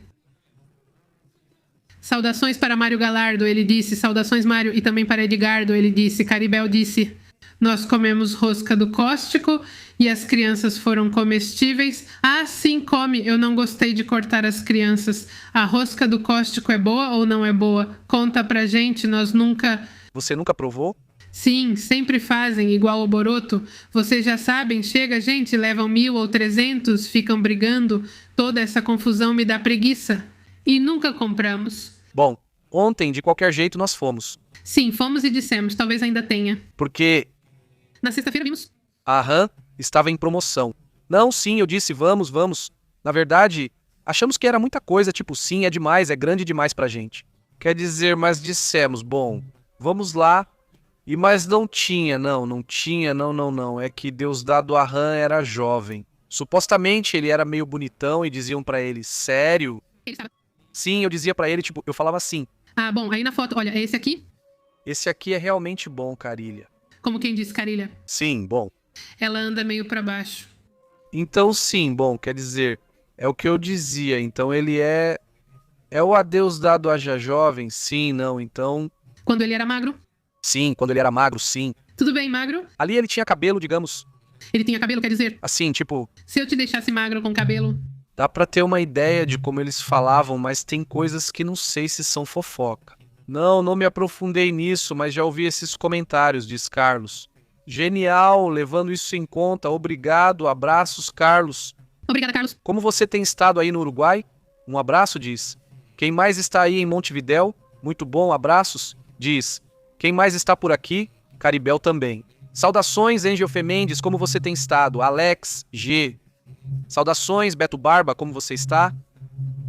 Saudações para Mário Gallardo, ele disse. Saudações, Mário. E também para Edgardo, ele disse. Caribel disse: nós comemos rosca do cóstico e as crianças foram comestíveis. Ah, sim, come. Eu não gostei de cortar as crianças. A rosca do cóstico é boa ou não é boa? Conta pra gente, nós nunca... Você nunca provou? Sim, sempre fazem, igual o Boroto. Vocês já sabem, chega gente, levam 1.000 ou 300, ficam brigando. Toda essa confusão me dá preguiça. E nunca compramos. Bom, ontem, de qualquer jeito, nós fomos. Sim, fomos e dissemos, talvez ainda tenha. Porque... Na sexta-feira vimos. Aham, estava em promoção. Não, sim, eu disse, vamos. Na verdade, achamos que era muita coisa, tipo, sim, é demais, é grande demais pra gente. Quer dizer, mas dissemos, bom, vamos lá. Mas não tinha. É que Diosdado Arran era jovem. Supostamente ele era meio bonitão e diziam pra ele, sério? Ele estava. Sim, eu dizia pra ele, tipo, eu falava assim. Ah, bom, aí na foto, olha, é esse aqui? Esse aqui é realmente bom, Carilha. Como quem diz, Carilha. Sim, bom. Ela anda meio pra baixo. Então sim, bom, quer dizer, é o que eu dizia, então ele é o adeus dado a já jovem, sim, não, então... Quando ele era magro? Sim, quando ele era magro, sim. Tudo bem, magro? Ali ele tinha cabelo, digamos, Ele tinha cabelo, quer dizer, assim, tipo, se eu te deixasse magro com cabelo... dá pra ter uma ideia de como eles falavam, mas tem coisas que não sei se são fofoca. Não me aprofundei nisso, mas já ouvi esses comentários, diz Carlos. Genial, levando isso em conta, obrigado, abraços, Carlos. Obrigada, Carlos. Como você tem estado aí no Uruguai? Um abraço, diz. Quem mais está aí em Montevidéu? Muito bom, abraços, diz. Quem mais está por aqui? Caribel também. Saudações, Angel Femendes, como você tem estado? Alex, G. Saudações, Beto Barba, como você está?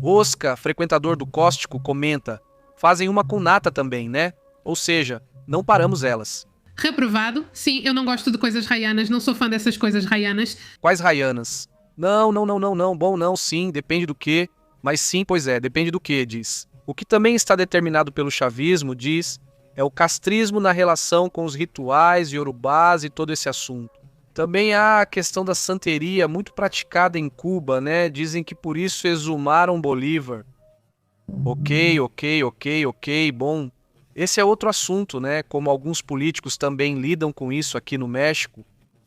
Oscar, frequentador do Cóstico, comenta. Fazem uma com nata também, né? Ou seja, não paramos elas. Reprovado. Sim, eu não gosto de coisas raianas, não sou fã dessas coisas raianas. Quais raianas? Não. Bom, não, sim, depende do quê. Mas sim, pois é, depende do quê, diz. O que também está determinado pelo chavismo, diz, é o castrismo na relação com os rituais, iorubás e todo esse assunto. Também há a questão da santeria, muito praticada em Cuba, né? Dizem que por isso exumaram Bolívar. Ok, bom. Esse é outro assunto, né? Como alguns políticos também lidam com isso aqui no México.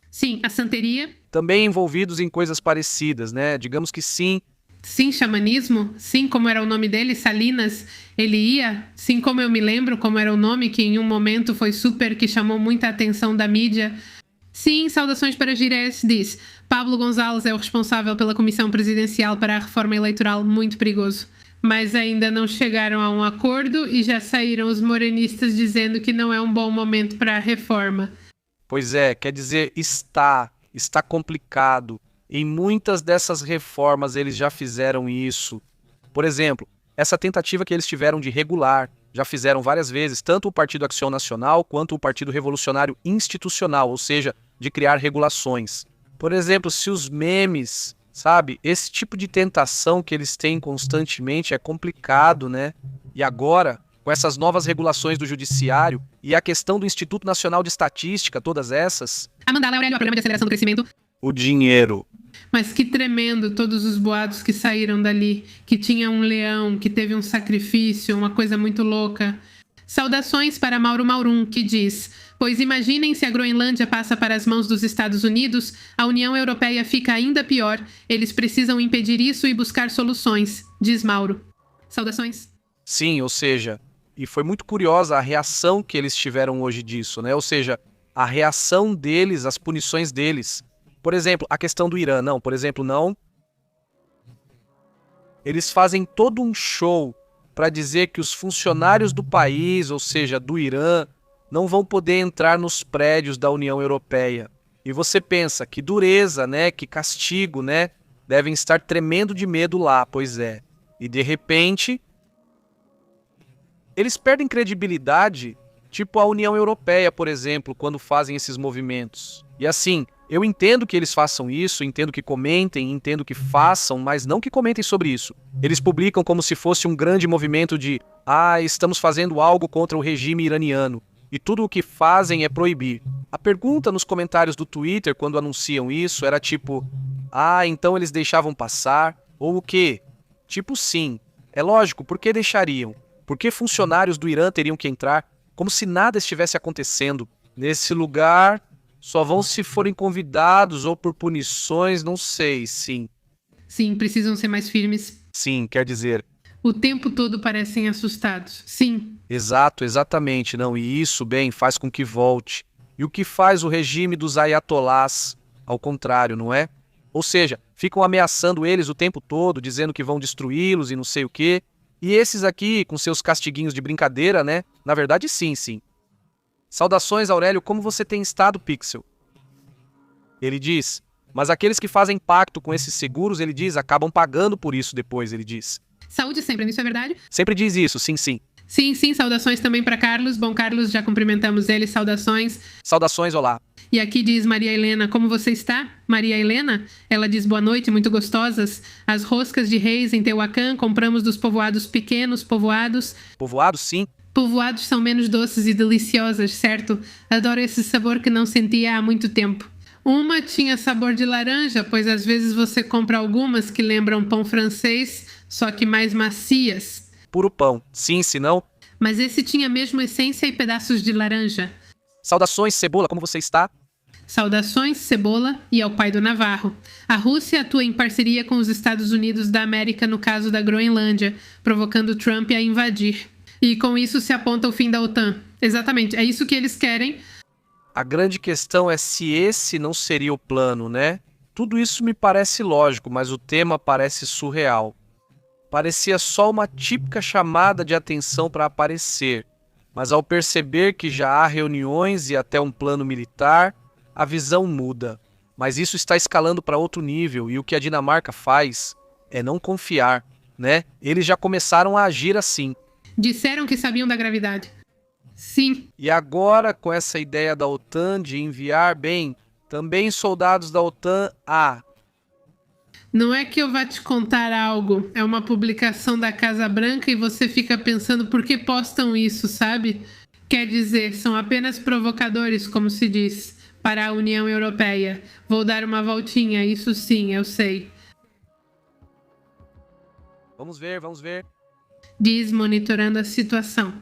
Sim, a santeria. Também envolvidos em coisas parecidas, né? Digamos que sim. Sim, xamanismo. Sim, como era o nome dele, Salinas. Ele ia. Sim, como eu me lembro, como era o nome que em um momento foi super, que chamou muita atenção da mídia. Sim, saudações para Gires, diz. Pablo González é o responsável pela Comissão Presidencial para a Reforma Eleitoral, muito perigoso. Mas ainda não chegaram a um acordo e já saíram os morenistas dizendo que não é um bom momento para a reforma. Pois é, quer dizer, está complicado. Em muitas dessas reformas eles já fizeram isso. Por exemplo, essa tentativa que eles tiveram de regular, já fizeram várias vezes, tanto o Partido Acção Nacional quanto o Partido Revolucionário Institucional, ou seja, de criar regulações. Por exemplo, se os memes Sabe? Esse tipo de tentação que eles têm constantemente é complicado, né? E agora, com essas novas regulações do judiciário e a questão do Instituto Nacional de Estatística, todas essas... A mandala, Aurélio, o problema de aceleração do crescimento. O dinheiro. Mas que tremendo todos os boatos que saíram dali, que tinha um leão, que teve um sacrifício, uma coisa muito louca. Saudações para Mauro Maurum, que diz: pois imaginem se a Groenlândia passa para as mãos dos Estados Unidos, a União Europeia fica ainda pior. Eles precisam impedir isso e buscar soluções, diz Mauro. Saudações. Sim, ou seja, e foi muito curiosa a reação que eles tiveram hoje disso, né? Ou seja, a reação deles, as punições deles. Por exemplo, a questão do Irã, não, por exemplo, não. Eles fazem todo um show para dizer que os funcionários do país, ou seja, do Irã, não vão poder entrar nos prédios da União Europeia. E você pensa, que dureza, né? Que castigo, né? Devem estar tremendo de medo lá, pois é. E de repente, eles perdem credibilidade, tipo a União Europeia, por exemplo, quando fazem esses movimentos. E assim, eu entendo que eles façam isso, entendo que comentem, entendo que façam, mas não que comentem sobre isso. Eles publicam como se fosse um grande movimento de estamos fazendo algo contra o regime iraniano. E tudo o que fazem é proibir. A pergunta nos comentários do Twitter, quando anunciam isso, era tipo, então eles deixavam passar? Ou o quê? Tipo, sim. É lógico, por que deixariam? Por que funcionários do Irã teriam que entrar? Como se nada estivesse acontecendo. Nesse lugar, só vão se forem convidados ou por punições, não sei, sim. Sim, precisam ser mais firmes. Sim, quer dizer... O tempo todo parecem assustados. Sim. Exato, exatamente, não. E isso, bem, faz com que volte. E o que faz o regime dos ayatolás? Ao contrário, não é? Ou seja, ficam ameaçando eles o tempo todo, dizendo que vão destruí-los e não sei o quê. E esses aqui, com seus castiguinhos de brincadeira, né? Na verdade, sim, sim. Saudações, Aurélio, como você tem estado, Pixel? Ele diz, mas aqueles que fazem pacto com esses seguros, ele diz, acabam pagando por isso depois, ele diz. Saúde sempre, isso é verdade? Sempre diz isso, sim, sim. Sim, sim, saudações também para Carlos. Bom, Carlos, já cumprimentamos ele, saudações. Saudações, olá. E aqui diz Maria Helena, como você está? Maria Helena, ela diz boa noite, muito gostosas. As roscas de reis em Tehuacán, compramos dos povoados pequenos, povoados. Povoados, sim. Povoados são menos doces e deliciosas, certo? Adoro esse sabor que não sentia há muito tempo. Uma tinha sabor de laranja, pois às vezes você compra algumas que lembram pão francês, só que mais macias. Puro pão, sim, se não... Mas esse tinha mesmo essência e pedaços de laranja. Saudações, Cebola, como você está? Saudações, Cebola, e ao pai do Navarro. A Rússia atua em parceria com os Estados Unidos da América no caso da Groenlândia, provocando Trump a invadir. E com isso se aponta o fim da OTAN. Exatamente, é isso que eles querem. A grande questão é se esse não seria o plano, né? Tudo isso me parece lógico, mas o tema parece surreal. Parecia só uma típica chamada de atenção para aparecer, mas ao perceber que já há reuniões e até um plano militar, a visão muda. Mas isso está escalando para outro nível e o que a Dinamarca faz é não confiar, né? Eles já começaram a agir assim. Disseram que sabiam da gravidade. Sim. E agora, com essa ideia da OTAN de enviar, também soldados da OTAN Não é que eu vá te contar algo, é uma publicação da Casa Branca e você fica pensando por que postam isso, sabe? Quer dizer, são apenas provocadores, como se diz, para a União Europeia. Vou dar uma voltinha, isso sim, eu sei. Vamos ver. Diz, monitorando a situação.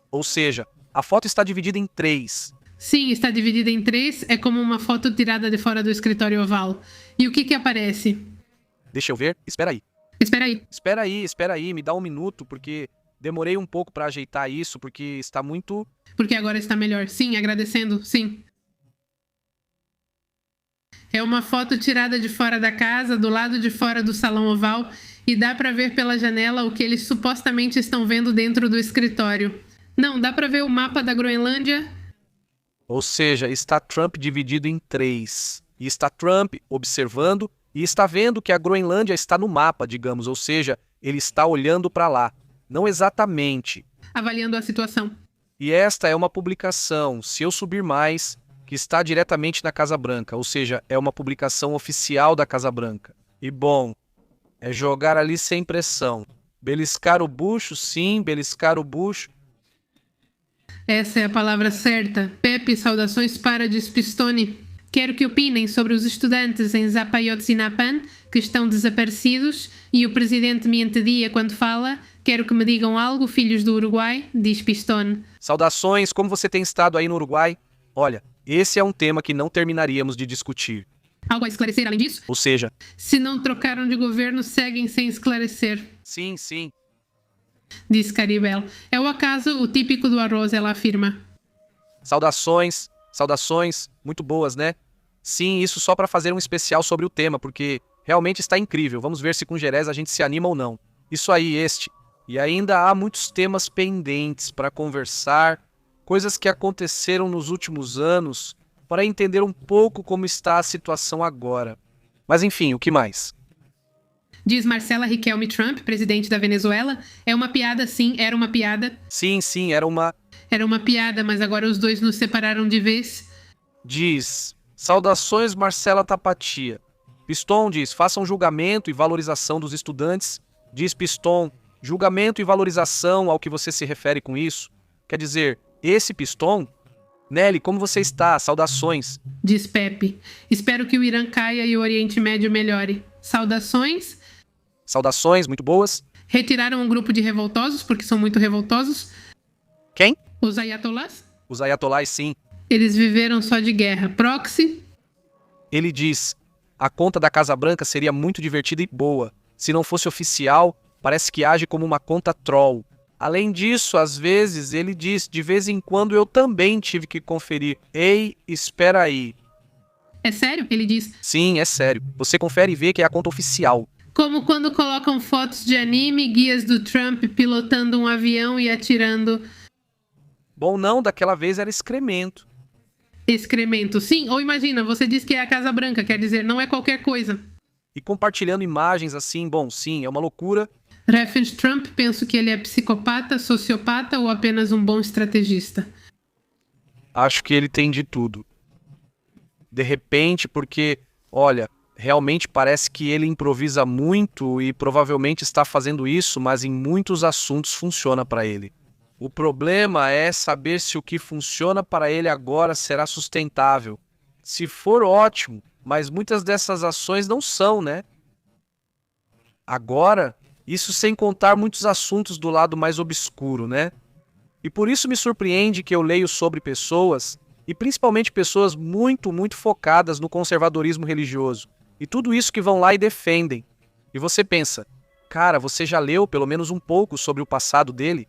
Ou seja, a foto está dividida em 3. Sim, está dividida em 3, é como uma foto tirada de fora do escritório oval. E o que aparece? Deixa eu ver, espera aí. Espera aí, me dá um minuto, porque demorei um pouco para ajeitar isso, porque está muito... Porque agora está melhor, sim, agradecendo, sim. É uma foto tirada de fora da casa, do lado de fora do salão oval, e dá para ver pela janela o que eles supostamente estão vendo dentro do escritório. Não, dá para ver o mapa da Groenlândia. Ou seja, está Trump dividido em 3. E está Trump observando e está vendo que a Groenlândia está no mapa, digamos. Ou seja, ele está olhando para lá. Não exatamente. Avaliando a situação. E esta é uma publicação, se eu subir mais, que está diretamente na Casa Branca. Ou seja, é uma publicação oficial da Casa Branca. E bom, é jogar ali sem pressão. Beliscar o bucho, sim, beliscar o bucho. Essa é a palavra certa. Pepe, saudações para Despistone. Quero que opinem sobre os estudantes em Zapayotzinapa que estão desaparecidos e o presidente me entedia quando fala. Quero que me digam algo, filhos do Uruguai, diz Pistone. Saudações, como você tem estado aí no Uruguai? Olha, esse é um tema que não terminaríamos de discutir. Algo a esclarecer além disso? Ou seja, Se não trocaram de governo, seguem sem esclarecer, sim, sim. diz Caribel. É o acaso, o típico do arroz, ela afirma. Saudações, saudações, muito boas, né? Sim, isso só para fazer um especial sobre o tema, porque realmente está incrível. Vamos ver se com Gerés a gente se anima ou não. Isso aí, este. E ainda há muitos temas pendentes para conversar, coisas que aconteceram nos últimos anos, para entender um pouco como está a situação agora. Mas enfim, o que mais? Diz Marcela Riquelme Trump, presidente da Venezuela. É uma piada, sim, era uma piada. Sim, sim, era uma... Era uma piada, mas agora os dois nos separaram de vez. Diz, saudações Marcela Tapatia. Piston diz, façam julgamento e valorização dos estudantes. Diz Piston, julgamento e valorização ao que você se refere com isso. Quer dizer, esse Piston... Nelly, como você está? Saudações. Diz Pepe. Espero que o Irã caia e o Oriente Médio melhore. Saudações. Saudações, muito boas. Retiraram um grupo de revoltosos, porque são muito revoltosos. Quem? Os ayatollahs. Os ayatolás, sim. Eles viveram só de guerra. Proxy. Ele diz, a conta da Casa Branca seria muito divertida e boa. Se não fosse oficial, parece que age como uma conta troll. Além disso, às vezes, ele diz, de vez em quando eu também tive que conferir. Ei, espera aí. É sério? Ele diz. Sim, é sério. Você confere e vê que é a conta oficial. Como quando colocam fotos de anime, guias do Trump pilotando um avião e atirando Bom, não, daquela vez era excremento. excremento. Sim, ou imagina, você diz que é a Casa Branca, quer dizer, não é qualquer coisa. E compartilhando imagens assim, bom, sim, é uma loucura. Reference Trump, penso que ele é psicopata, sociopata ou apenas um bom estrategista. Acho que ele tem de tudo. De repente, porque, olha, realmente parece que ele improvisa muito e provavelmente está fazendo isso, mas em muitos assuntos funciona para ele. O problema é saber se o que funciona para ele agora será sustentável. Se for, ótimo, mas muitas dessas ações não são, né? Agora, isso sem contar muitos assuntos do lado mais obscuro, né? E por isso me surpreende que eu leio sobre pessoas, e principalmente pessoas muito focadas no conservadorismo religioso, e tudo isso que vão lá e defendem. E você pensa, cara, você já leu pelo menos um pouco sobre o passado dele?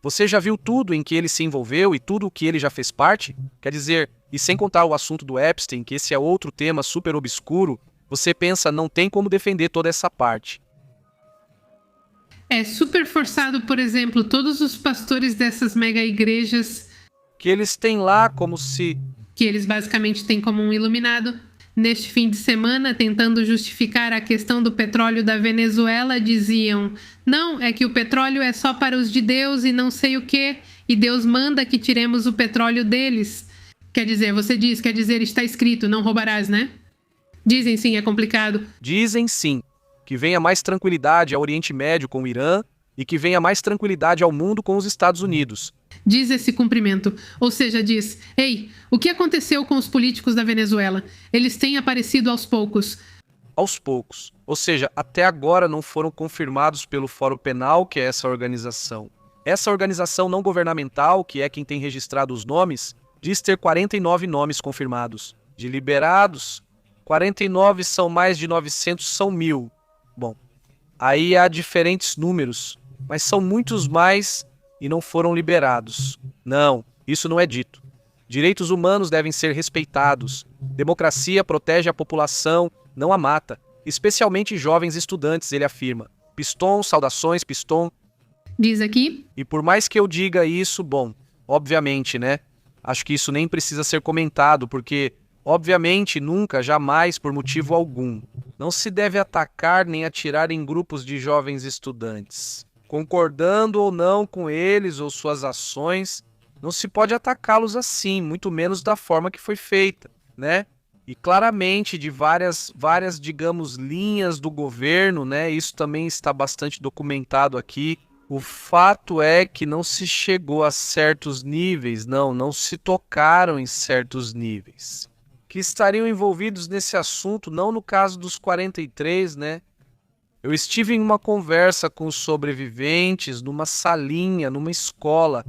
Você já viu tudo em que ele se envolveu e tudo o que ele já fez parte? Quer dizer, e sem contar o assunto do Epstein, que esse é outro tema super obscuro, você pensa, não tem como defender toda essa parte. É super forçado, por exemplo, todos os pastores dessas mega igrejas Que eles têm lá como se... que eles basicamente têm como um iluminado. Neste fim de semana, tentando justificar a questão do petróleo da Venezuela, diziam: não, é que o petróleo é só para os de Deus e não sei o quê, e Deus manda que tiremos o petróleo deles. Quer dizer, você diz, quer dizer, está escrito, não roubarás, né? Dizem sim, é complicado. Dizem sim, que venha mais tranquilidade ao Oriente Médio com o Irã e que venha mais tranquilidade ao mundo com os Estados Unidos. Diz esse cumprimento. Ou seja, diz: ei, o que aconteceu com os políticos da Venezuela? Eles têm aparecido aos poucos. Aos poucos. Ou seja, até agora não foram confirmados pelo Fórum Penal, que é essa organização. Essa organização não governamental, que é quem tem registrado os nomes, diz ter 49 nomes confirmados. De liberados, 49 são mais de 900, são 1000. Bom, aí há diferentes números, mas são muitos mais e não foram liberados. Não, isso não é dito. Direitos humanos devem ser respeitados. Democracia protege a população, não a mata, especialmente jovens estudantes, ele afirma. Piston, saudações, Piston. Diz aqui. E por mais que eu diga isso, bom, obviamente, né? Acho que isso nem precisa ser comentado, porque, obviamente, nunca, jamais, por motivo algum, não se deve atacar nem atirar em grupos de jovens estudantes. Concordando ou não com eles ou suas ações, não se pode atacá-los assim, muito menos da forma que foi feita, né? e claramente de várias, digamos, linhas do governo, né? Isso também está bastante documentado aqui. O fato é que não se chegou a certos níveis, não se tocaram em certos níveis que estariam envolvidos nesse assunto, não no caso dos 43, né? Eu estive em uma conversa com os sobreviventes, numa salinha, numa escola,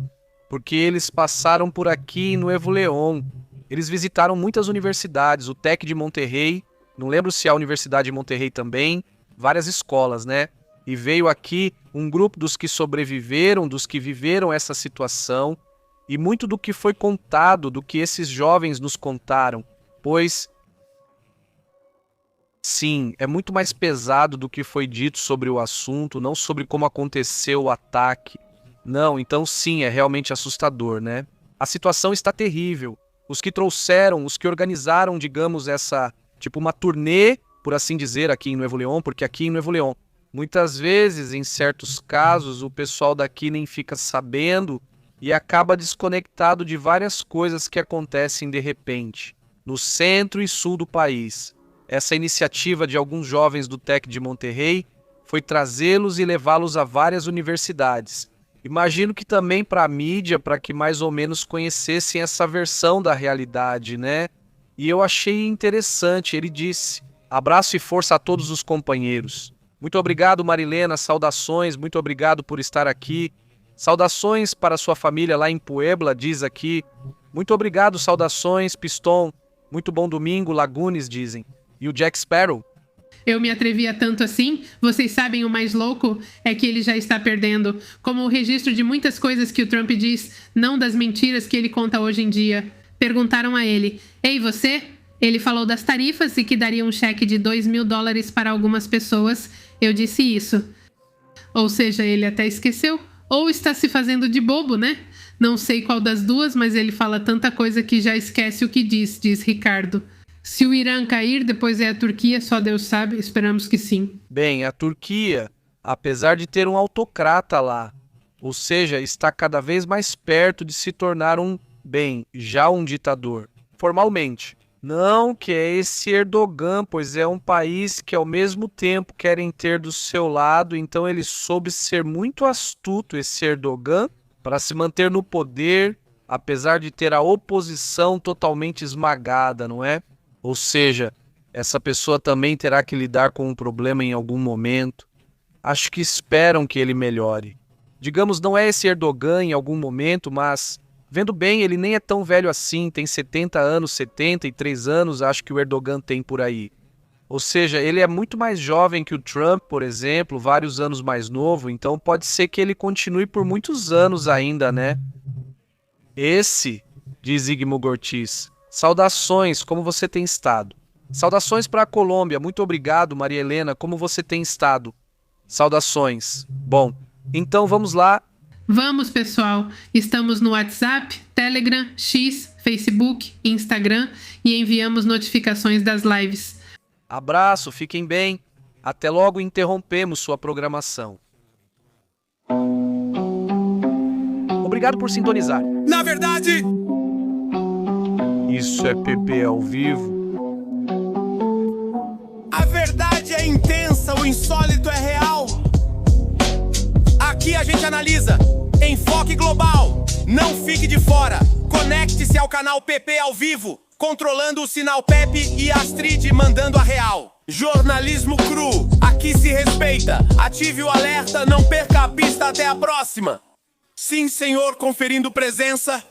porque eles passaram por aqui em Nuevo León. Eles visitaram muitas universidades, o TEC de Monterrey, não lembro se a Universidade de Monterrey também, várias escolas, né? E veio aqui um grupo dos que sobreviveram, dos que viveram essa situação, e muito do que foi contado, do que esses jovens nos contaram, pois, sim, é muito mais pesado do que foi dito sobre o assunto, não sobre como aconteceu o ataque. Não, então sim, é realmente assustador, né? A situação está terrível. Os que trouxeram, os que organizaram, digamos, essa, tipo uma turnê, por assim dizer, aqui em Nuevo León, porque aqui em Nuevo León, muitas vezes, em certos casos, o pessoal daqui nem fica sabendo e acaba desconectado de várias coisas que acontecem de repente, no centro e sul do país. Essa iniciativa de alguns jovens do TEC de Monterrey foi trazê-los e levá-los a várias universidades. Imagino que também para a mídia, para que mais ou menos conhecessem essa versão da realidade, né? E eu achei interessante, ele disse: abraço e força a todos os companheiros. Muito obrigado, Marilena, saudações, muito obrigado por estar aqui. Saudações para sua família lá em Puebla, diz aqui. Muito obrigado, saudações, Piston. Muito bom domingo, Lagunes, dizem. E o Jack Sparrow? Eu me atrevia tanto assim? Vocês sabem, o mais louco é que ele já está perdendo, como o registro de muitas coisas que o Trump diz, não das mentiras que ele conta hoje em dia. Perguntaram a ele: ei, você? Ele falou das tarifas e que daria um cheque de $2.000 para algumas pessoas. Eu disse isso. Ou seja, ele até esqueceu. Ou está se fazendo de bobo, né? Não sei qual das duas, mas ele fala tanta coisa que já esquece o que diz Ricardo. Se o Irã cair, depois é a Turquia, só Deus sabe, esperamos que sim. Bem, a Turquia, apesar de ter um autocrata lá, ou seja, está cada vez mais perto de se tornar já um ditador, formalmente. Não que é esse Erdogan, pois é um país que ao mesmo tempo querem ter do seu lado, então ele soube ser muito astuto, esse Erdogan, para se manter no poder, apesar de ter a oposição totalmente esmagada, não é? Ou seja, essa pessoa também terá que lidar com um problema em algum momento. Acho que esperam que ele melhore. Digamos, não é esse Erdogan em algum momento, mas, vendo bem, ele nem é tão velho assim, tem 70 anos, 73 anos, acho que o Erdogan tem por aí. Ou seja, ele é muito mais jovem que o Trump, por exemplo, vários anos mais novo, então pode ser que ele continue por muitos anos ainda, né? Diz Zygmunt Ortiz, saudações, como você tem estado? Saudações para a Colômbia, muito obrigado, Maria Helena, como você tem estado? Saudações. Bom, então vamos lá. Vamos, pessoal. Estamos no WhatsApp, Telegram, X, Facebook, Instagram e enviamos notificações das lives. Abraço, fiquem bem. Até logo, interrompemos sua programação. Obrigado por sintonizar. Na verdade... Isso é PP ao vivo. A verdade é intensa, o insólito é real. Aqui a gente analisa. Enfoque global. Não fique de fora. Conecte-se ao canal PP ao vivo. Controlando o sinal Pepe e Astrid mandando a real. Jornalismo cru, aqui se respeita. Ative o alerta, não perca a pista, até a próxima. Sim, senhor, conferindo presença.